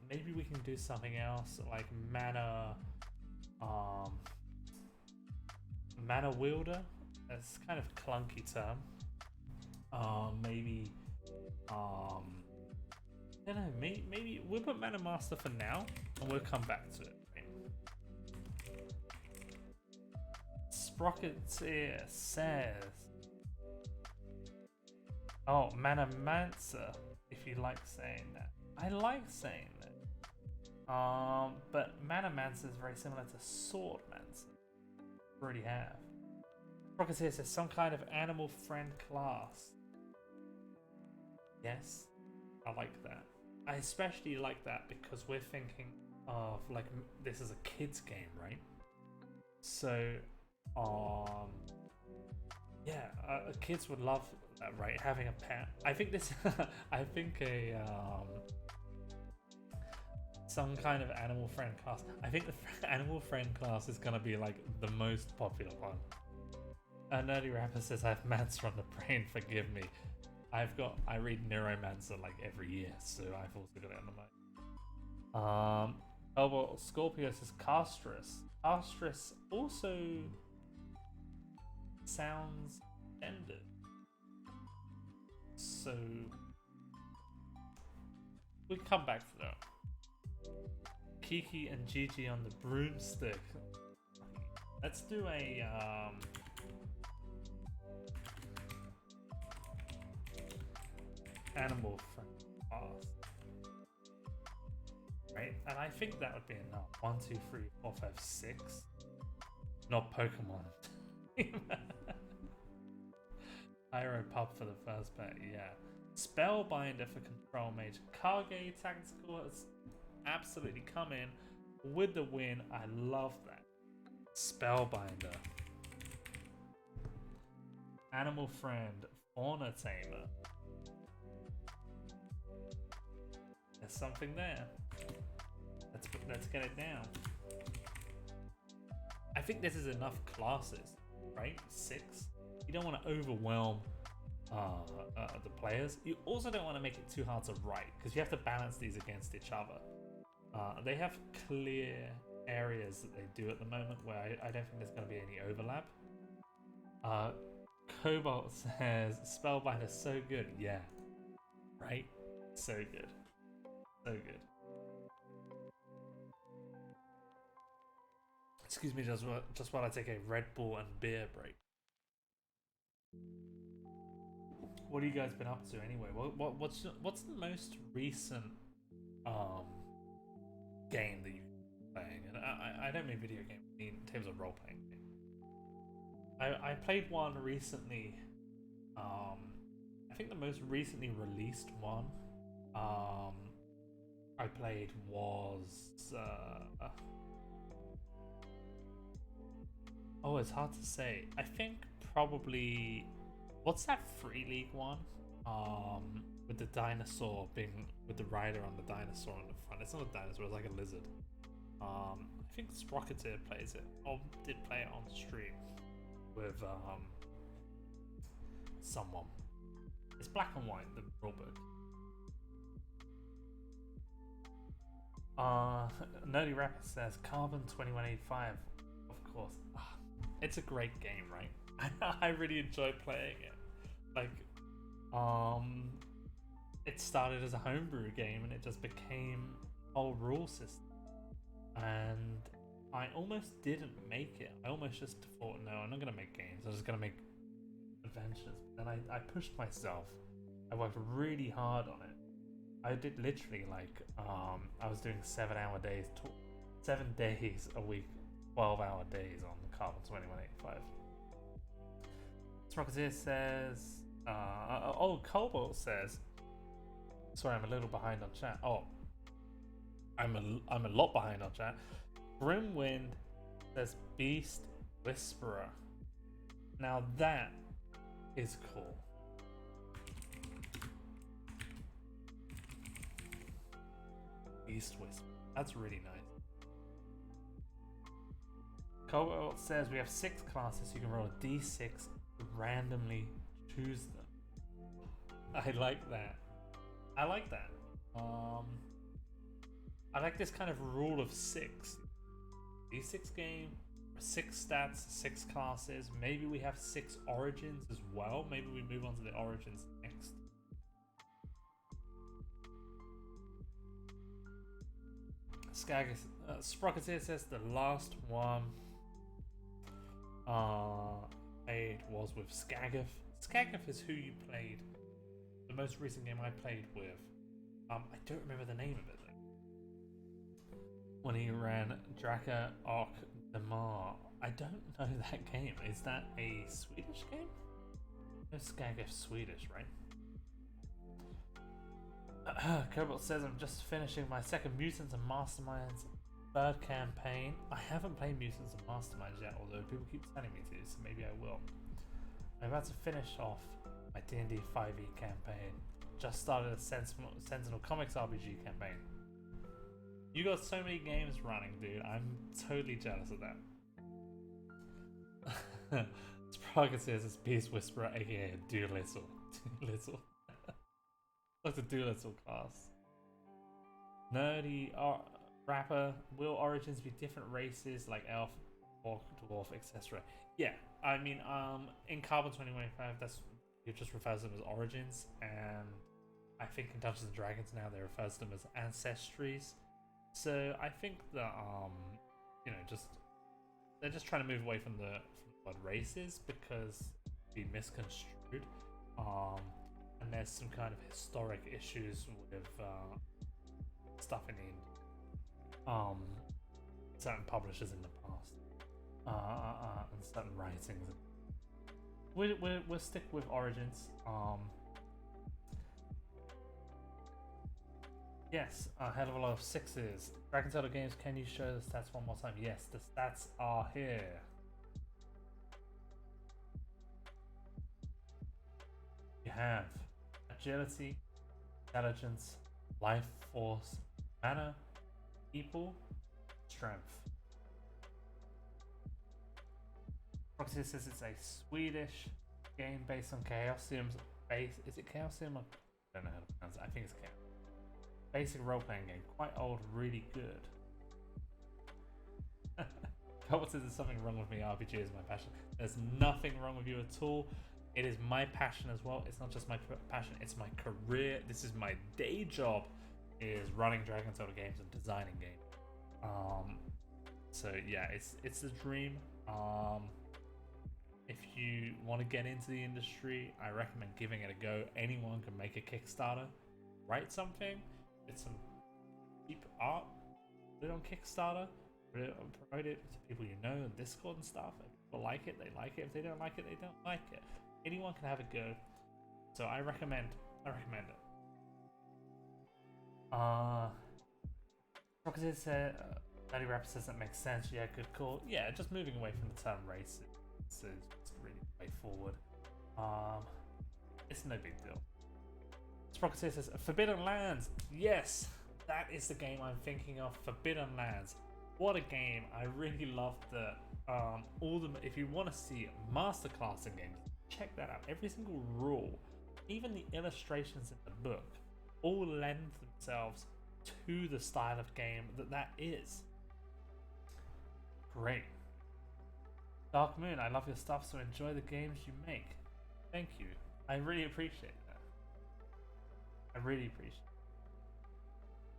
Maybe we can do something else like mana wielder. That's kind of a clunky term. Maybe I don't know, maybe we'll put Mana Master for now and we'll come back to it. Sprocketeer says, oh, Manamancer, if you like saying that. I like saying that. But Manamancer is very similar to Swordmancer. Already have. Sprocketeer says some kind of animal friend class. Yes, I like that. I especially like that because we're thinking of, like, this is a kid's game, right? So, yeah, kids would love that, right? Having a pet. I think this, I think some kind of animal friend class. I think the animal friend class is gonna be like the most popular one. Nerdy Rapper says I have Mancer on the brain. Forgive me. I read Neuromancer like every year, so I've also got it on the mind. Oh well, Scorpio says Castress. Castress also sounds gendered. So we come back to that. Kiki and Gigi on the broomstick. Let's do a animal friend class. Right? And I think that would be enough. 1, 2, 3, 4, 5, 6. Not Pokemon. Pyro Pub for the first bet, yeah. Spellbinder for Control Mage. Kage Tactical has absolutely come in with the win. I love that. Spellbinder. Animal Friend. Fauna Tamer. there's something there. Let's get it down. I think this is enough classes, right? 6. You don't want to overwhelm the players. You also don't want to make it too hard to write because you have to balance these against each other. They have clear areas that they do at the moment where I don't think there's going to be any overlap. Cobalt says Spellbind is so good. Yeah, right? So good. So good. Excuse me, just while I take a Red Bull and beer break. What have you guys been up to anyway? What's the most recent game that you've been playing? And I don't mean video game, I mean in terms of role playing game. I played one recently. I think the most recently released one I played was oh, it's hard to say. I think probably what's that Free League one? With the dinosaur being with the rider on the dinosaur on the front. It's not a dinosaur, it's like a lizard. I think Sprocketeer plays it, or did play it on stream with someone. It's black and white, the rulebook. Nerdy Rapper says Carbon 2185. Of course. It's a great game, right? I really enjoy playing it. Like, it started as a homebrew game and it just became a whole rule system. And I almost didn't make it. I almost just thought, no, I'm not gonna make games. I'm just gonna make adventures. But then I pushed myself. I worked really hard on it. I did literally like, I was doing 7-hour days, 7 days a week, 12-hour days on the Carbon 2185. Sprocketeer says, Cobalt says, sorry, I'm a little behind on chat. Oh, I'm a lot behind on chat. Grimwind says Beast Whisperer. Now that is cool. Beast Whisperer. That's really nice. Cobalt says we have 6 classes. You can roll a d6 to randomly choose them. I like that. I like that. I like this kind of rule of 6. D6 game, 6 stats, 6 classes. Maybe we have 6 origins as well. Maybe we move on to the origins next. Sprocketeer says the last one played was with Skagath. Skagath is who you played. The most recent game I played with. I don't remember the name of it though. When he ran Draka Och Demar. I don't know that game. Is that a Swedish game? No, Skagath's Swedish, right? Cobalt says I'm just finishing my second Mutants and Masterminds third campaign. I haven't played Mutants and Masterminds yet, although people keep telling me to, so maybe I will. I'm about to finish off my D&D 5e campaign. Just started a Sentinel Comics RPG campaign. You got so many games running, dude. I'm totally jealous of that. Sprocket says it's Beast Whisperer, aka Doolittle. Doolittle. Like the Doolittle class. Nerdy Rapper. Will origins be different races like elf, orc, dwarf, etc.? Yeah, I mean, in Carbon 2025, that's you just refers to them as origins, and I think in Dungeons and Dragons now they refer to them as ancestries. So I think that you know, they're just trying to move away from the word races because it'd be misconstrued. And there's some kind of historic issues with stuff in certain publishers in the past and certain writings. We'll stick with origins. Yes, a hell of a lot of 6s. Dragon Tattoo Games, can you show the stats one more time? Yes, the stats are here. You have agility, intelligence, life force, mana, people, strength. Proxy says it's a Swedish game based on Chaosium's base. Is it Chaosium? I don't know how to pronounce it. I think it's Chaosium. Basic role-playing game. Quite old, really good. Cobalt says there's something wrong with me. RPG is my passion. There's nothing wrong with you at all. It is my passion as well. It's not just my passion, it's my career. This is my day job, is running Dragon Soda games and designing games. So yeah, it's the dream. If you want to get into the industry, I recommend giving it a go. Anyone can make a Kickstarter, write something, get some cheap art, put it on Kickstarter, promote it to people you know on Discord and stuff. If people like it, they like it. If they don't like it, they don't like it. Anyone can have a go. So I recommend it. Rocket said, Daddy Rapper says that makes sense. Yeah, good call. Yeah, just moving away from the term race. It's really way forward. It's no big deal. Sprocket says Forbidden Lands. Yes, that is the game I'm thinking of. Forbidden Lands. What a game! I really loved the if you want to see masterclass in games, check that out. Every single rule, even the illustrations in the book, all lend themselves to the style of game that is. Great. Dark Moon, I love your stuff, so enjoy the games you make. Thank you. I really appreciate that. I really appreciate it.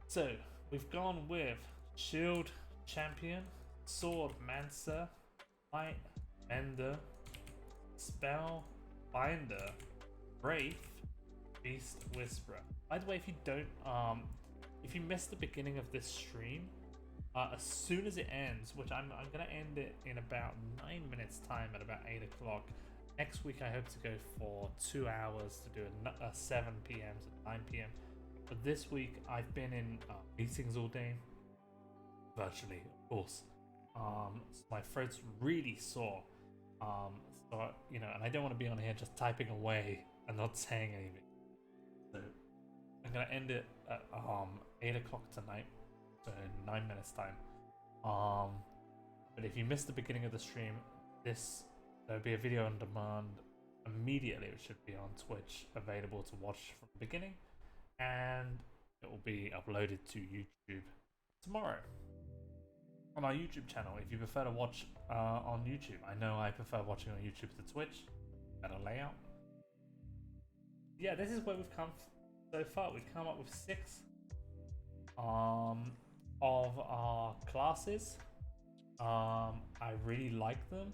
So, we've gone with Shield Champion, Sword Mancer, Light Mender, Spell Binder, Wraith, Beast Whisperer. By the way, if you don't, if you missed the beginning of this stream, as soon as it ends, which I'm gonna end it in about 9 minutes time at about 8 o'clock. Next week I hope to go for 2 hours to do a 7 p.m. to 9 p.m. But this week I've been in meetings all day, virtually, of course. So my throat's really sore. So and I don't want to be on here just typing away and not saying anything. So I'm gonna end it at 8 o'clock tonight. So in 9 minutes time. But if you missed the beginning of the stream, there'll be a video on demand immediately. It should be on Twitch, available to watch from the beginning, and it will be uploaded to YouTube tomorrow on our YouTube channel. If you prefer to watch on YouTube, I know I prefer watching on YouTube to Twitch. Better layout. Yeah, this is where we've come so far. We've come up with 6 of our classes. I really like them.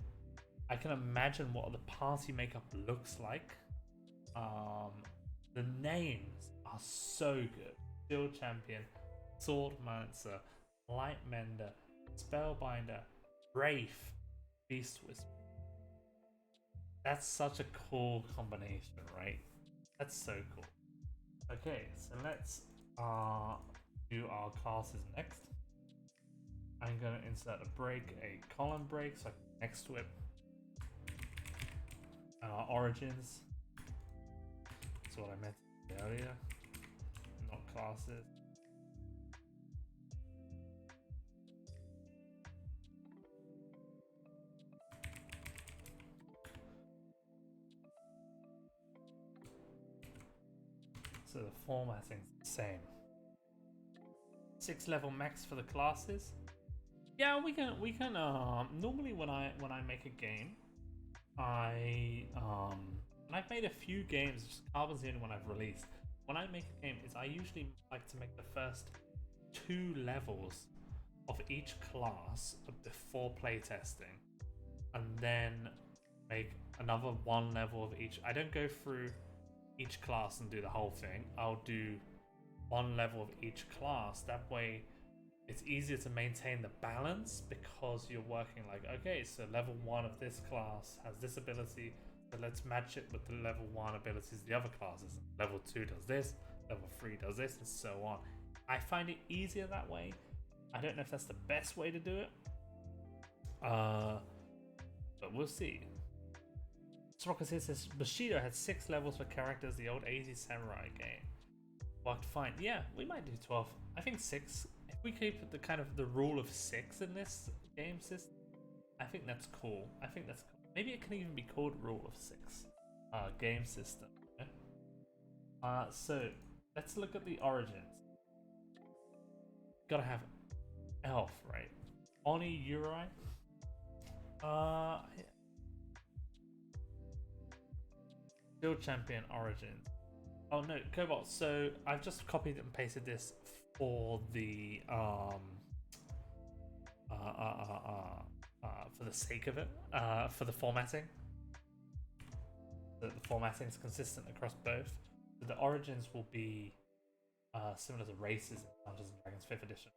I can imagine what the party makeup looks like. The names are so good. Shield Champion, Sword Mancer, Light Mender, Spellbinder, Wraith, Beast Whisperer. That's such a cool combination, right? That's so cool. Okay, so let's do our classes next. I'm going to insert a break, a column break, so I can next to it. Origins. That's what I meant earlier. Not classes. So the formatting's the same. 6 level max for the classes. Yeah, we can normally when I make a game, and I've made a few games, just Carbon's the only one I've released. When I make a game, I usually like to make the first 2 levels of each class before playtesting, and then make another 1 level of each. I don't go through each class and do the whole thing. I'll do 1 level of each class. That way it's easier to maintain the balance, because you're working like, okay, so level 1 of this class has this ability, so let's match it with the level 1 abilities of the other classes. Level 2 does this, level 3 does this, and so on. I find it easier that way. I don't know if that's the best way to do it, but we'll see. Sroka says Bushido had 6 levels for characters, the old AZ Samurai game. worked fine. Yeah, we might do 12. I think 6. If we keep the kind of the rule of 6 in this game system, I think that's cool. I think that's cool. Maybe it can even be called rule of 6 game system. Yeah? So let's look at the origins. Gotta have elf, right? Oni Uri. Field champion origin. Oh no, Cobalt. So I've just copied and pasted this for the for the sake of it, for the formatting. The formatting is consistent across both. So the origins will be similar to races in Dungeons and Dragons 5th edition,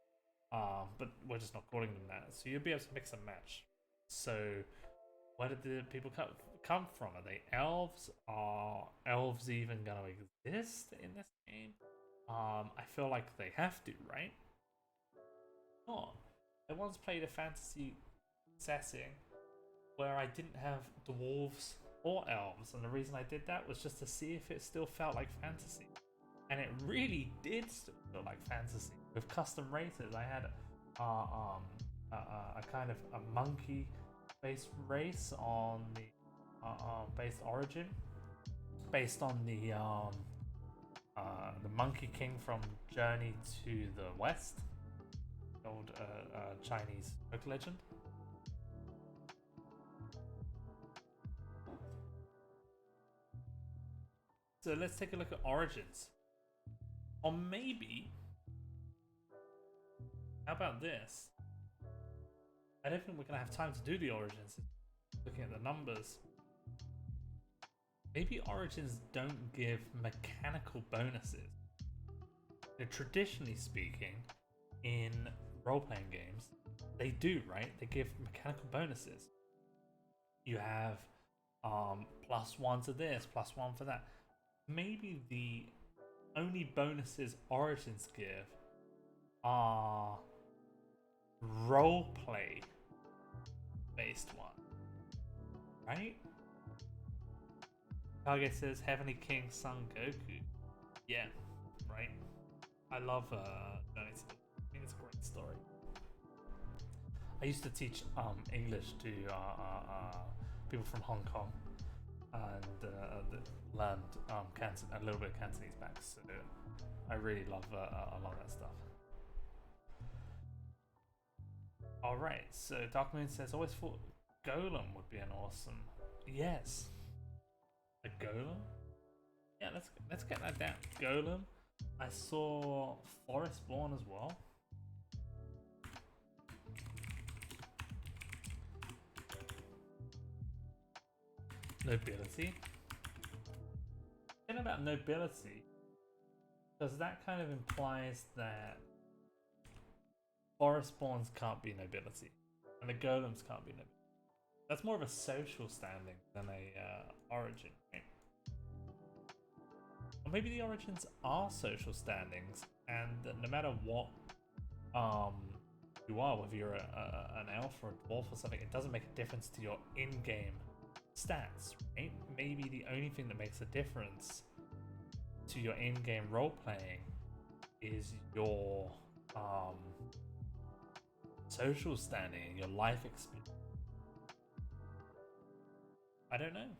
but we're just not calling them that. So you'll be able to mix and match. So where did the people come from? Are they elves? Are elves even going to exist in this game? I feel like they have to, right? Oh, I once played a fantasy setting where I didn't have dwarves or elves, and the reason I did that was just to see if it still felt like fantasy. And it really did still feel like fantasy. With custom races, I had a kind of a monkey-based race on the based origin, based on the Monkey King from Journey to the West, old Chinese folk legend. So let's take a look at origins. Or maybe, how about this? I don't think we're going to have time to do the origins. Looking at the numbers. Maybe origins don't give mechanical bonuses. Now, traditionally speaking, in role-playing games, they do, right? They give mechanical bonuses. You have +1 to this, +1 for that. Maybe the only bonuses origins give are roleplay based one, right? Kage says Heavenly King Son Goku. Yeah, right. I love Journey to the West. I think it's a great story. I used to teach English to people from Hong Kong, and learned a little bit of Cantonese back, so I really love a lot of that stuff. Alright, so Dark Moon says, always thought Golem would be an awesome... Yes. A Golem? Yeah, let's get that down. Golem. I saw Forestborn as well. Nobility. Thinking about nobility, because that kind of implies that Forestborns can't be nobility, and the golems can't be nobility. That's more of a social standing than a origin, right? Or maybe the origins are social standings, and no matter what you are, whether you're an elf or a dwarf or something, it doesn't make a difference to your in-game stats, right? Maybe the only thing that makes a difference to your in-game role-playing is your social standing, your life experience. I don't know.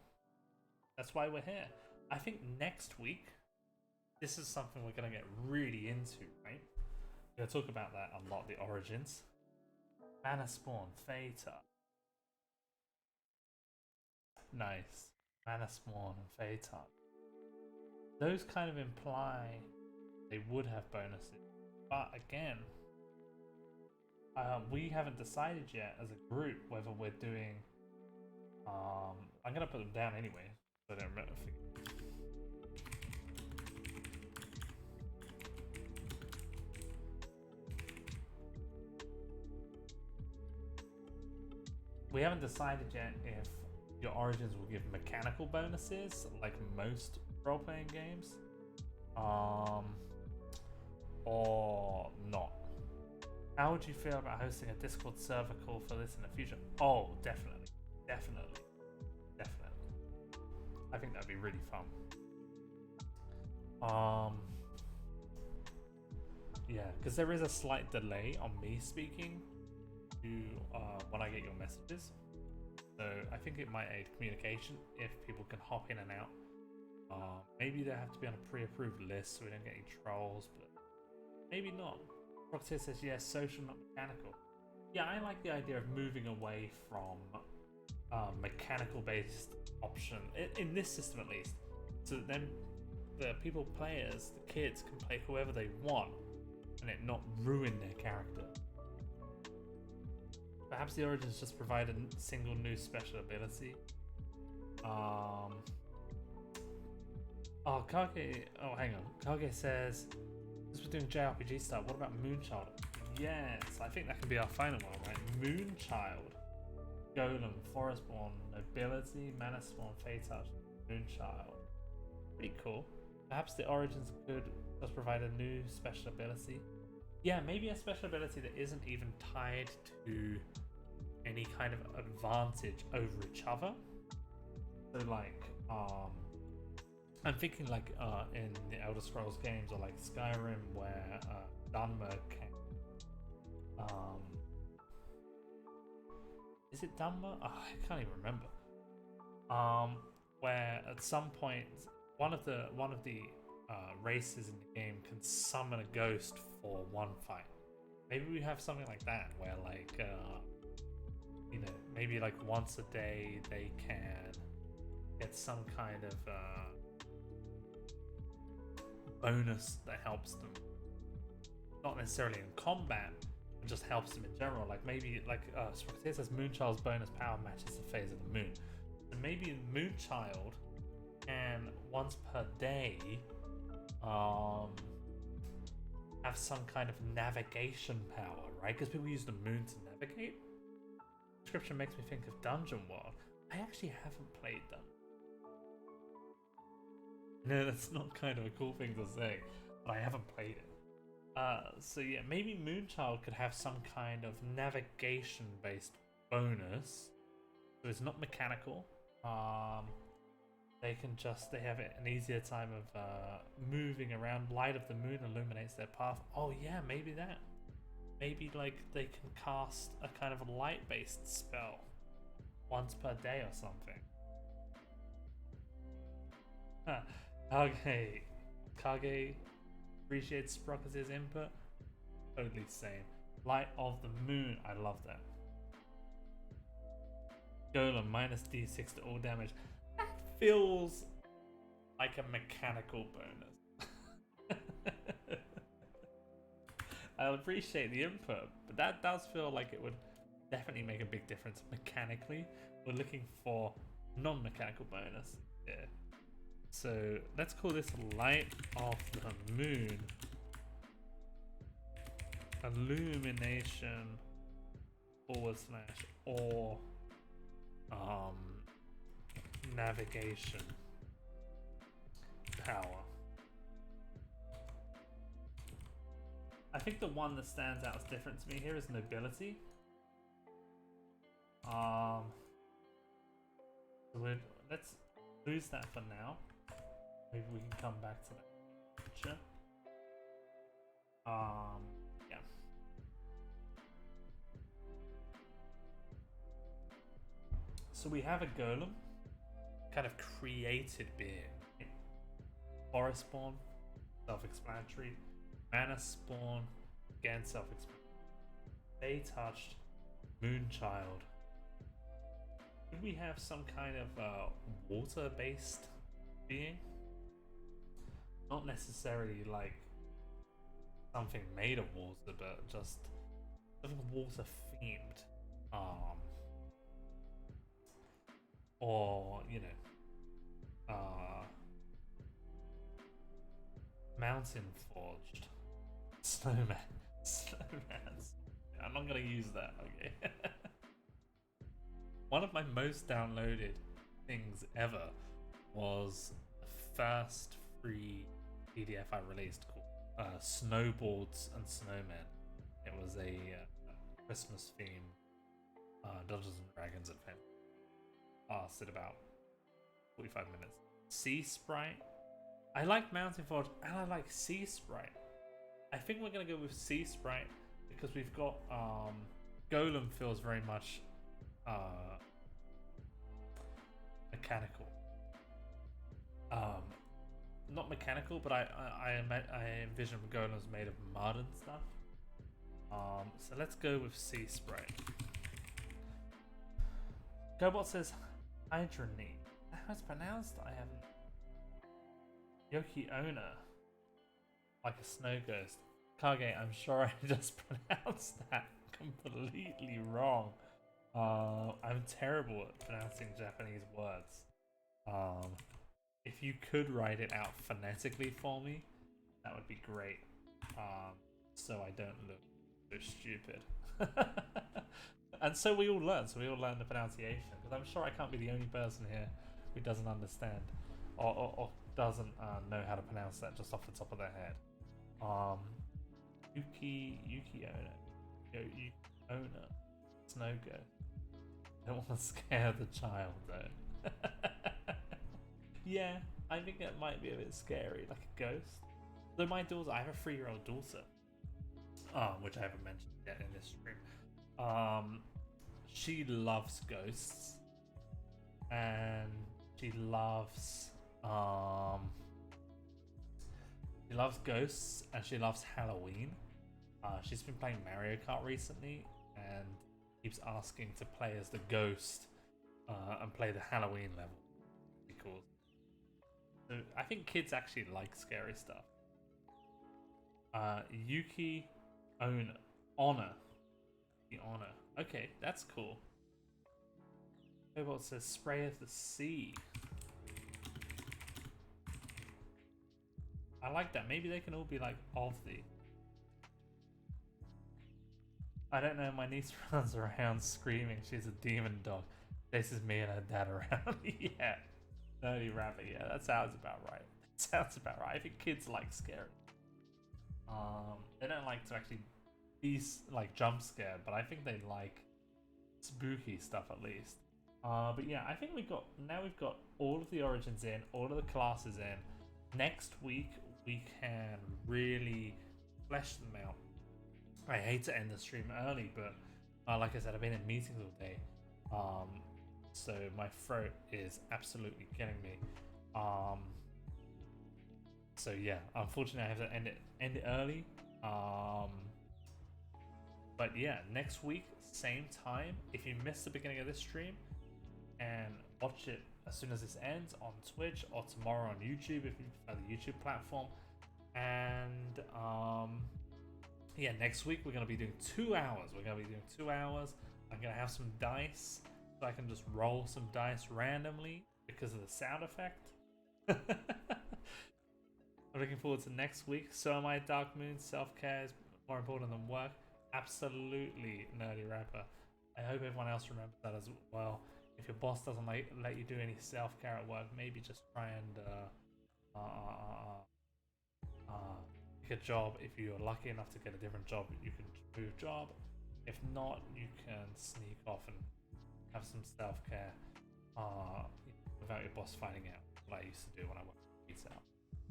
That's why we're here. I think next week, this is something we're going to get really into, right? We're going to talk about that a lot, the origins. Mana Spawn, Theta. Nice. Mana Spawn and Theta. Those kind of imply they would have bonuses. But again, we haven't decided yet as a group whether we're doing... I'm going to put them down anyway, so I don't remember. We haven't decided yet if your origins will give mechanical bonuses, like most role-playing games, or not. How would you feel about hosting a Discord server call for this in the future? Oh, definitely. I think that'd be really fun. Yeah, because there is a slight delay on me speaking to when I get your messages. So I think it might aid communication if people can hop in and out. Maybe they have to be on a pre-approved list so we don't get any trolls, but maybe not. Roxy says yes, social, not mechanical. Yeah, I like the idea of moving away from mechanical-based option in this system at least, so that then the players, the kids, can play whoever they want and it not ruin their character. Perhaps the Origins just provide a single new special ability. Oh, Kage. Oh, hang on. Kage says, "This was doing JRPG style. What about Moonchild?" Yes, I think that can be our final one, right? Moonchild, Golem, Forestborn, Nobility, Manaspawn, Fate Touch, Moonchild. Pretty cool. Perhaps the Origins could just provide a new special ability. Yeah, maybe a special ability that isn't even tied to any kind of advantage over each other. So like, I'm thinking like in the Elder Scrolls games or like Skyrim where Dunmer can... is it Dunmer? Oh, I can't even remember. Where at some point one of the races in the game can summon a ghost for one fight. Maybe we have something like that where like you know, maybe like once a day they can get some kind of bonus that helps them, not necessarily in combat, but just helps them in general. Like maybe like it says Moonchild's bonus power matches the phase of the moon, and maybe Moonchild can once per day have some kind of navigation power, right? Because people use the moon to navigate. Description makes me think of Dungeon World. I actually haven't played them. No, that's not kind of a cool thing to say, but I haven't played it. So yeah, maybe Moonchild could have some kind of navigation-based bonus. So it's not mechanical. They have an easier time of moving around. Light of the moon illuminates their path. Oh yeah, maybe that. Maybe like they can cast a kind of a light-based spell once per day or something. Kage appreciates Sprockets' input. Totally same. Light of the moon. I love that. Golem minus D6 to all damage. That feels like a mechanical bonus. I appreciate the input, but that does feel like it would definitely make a big difference mechanically. We're looking for non-mechanical bonus here. So let's call this Light of the Moon. Illumination / or navigation power. I think the one that stands out as different to me here is Nobility. So let's lose that for now. Maybe we can come back to that picture. Yeah. So we have a golem, kind of created being. Forestborn, self-explanatory. Manaspawn, again self-explanatory. They touched Moonchild. Could we have some kind of water-based being? Not necessarily like something made of water, but just something water themed. Or, you know, mountain forged. Snowman. I'm not gonna use that, okay? One of my most downloaded things ever was the first free PDF I released called Snowboards and Snowmen. It was a Christmas themed Dungeons and Dragons adventure. Lasted about 45 minutes. Sea Sprite. I like Mountain Forge and I like Sea Sprite. I think we're gonna go with Sea Sprite because we've got Golem feels very much mechanical. Not mechanical, but I envision golems made of mud and stuff. So let's go with Sea Sprite. Gobot says Hydronite. How it's pronounced? I haven't. Yoki Ona. Like a snow ghost. Kage, I'm sure I just pronounced that completely wrong. I'm terrible at pronouncing Japanese words. If you could write it out phonetically for me, that would be great. So I don't look so stupid. And so we all learn. So we all learn the pronunciation. Because I'm sure I can't be the only person here who doesn't understand or doesn't know how to pronounce that just off the top of their head. Yuki Ona. Snow Ghost. I don't want to scare the child though. Yeah, I think it might be a bit scary, like a ghost. Though my daughter, I have a 3-year-old daughter, which I haven't mentioned yet in this stream. She loves ghosts, and she loves ghosts, and she loves Halloween. She's been playing Mario Kart recently, and keeps asking to play as the ghost and play the Halloween level. Cool. So I think kids actually like scary stuff. Yuki Honor. The Honor. Okay, that's cool. Cobalt says Spray of the Sea. I like that. Maybe they can all be like of the. I don't know, my niece runs around screaming she's a demon dog. This is me and her dad around. Yeah. Nerdy rabbit, yeah, that sounds about right. That sounds about right. I think kids like scary. They don't like to actually be like jump scared, but I think they like spooky stuff at least. But yeah, I think we've got all of the origins in, all of the classes in. Next week we can really flesh them out. I hate to end the stream early, but like I said, I've been in meetings all day. So my throat is absolutely killing me. So yeah, unfortunately I have to end it early. But yeah, next week, same time. If you missed the beginning of this stream, and watch it as soon as this ends on Twitch or tomorrow on YouTube if you prefer the YouTube platform. And yeah, next week we're gonna be doing 2 hours. I'm gonna have some dice. So I can just roll some dice randomly because of the sound effect. I'm looking forward to next week. So am I, Dark Moon. Self-care is more important than work. Absolutely, Nerdy Rapper. I hope everyone else remembers that as well. If your boss doesn't let you do any self-care at work, maybe just try and pick a job. If you're lucky enough to get a different job, you can move job. If not, you can sneak off and have some self-care without your boss finding out. What I used to do when I worked at retail.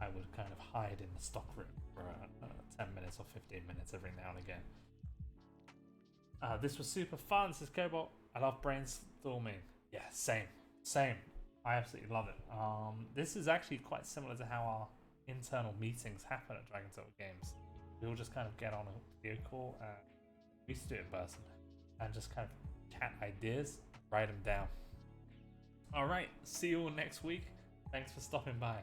I would kind of hide in the stock room for 10 minutes or 15 minutes every now and again. This was super fun, says Cobalt. I love brainstorming. Yeah, same. I absolutely love it. This is actually quite similar to how our internal meetings happen at Dragon Talk Games. We all just kind of get on a video call, and we used to do it in person, and just kind of chat ideas, write them down. Alright, see you all next week. Thanks for stopping by.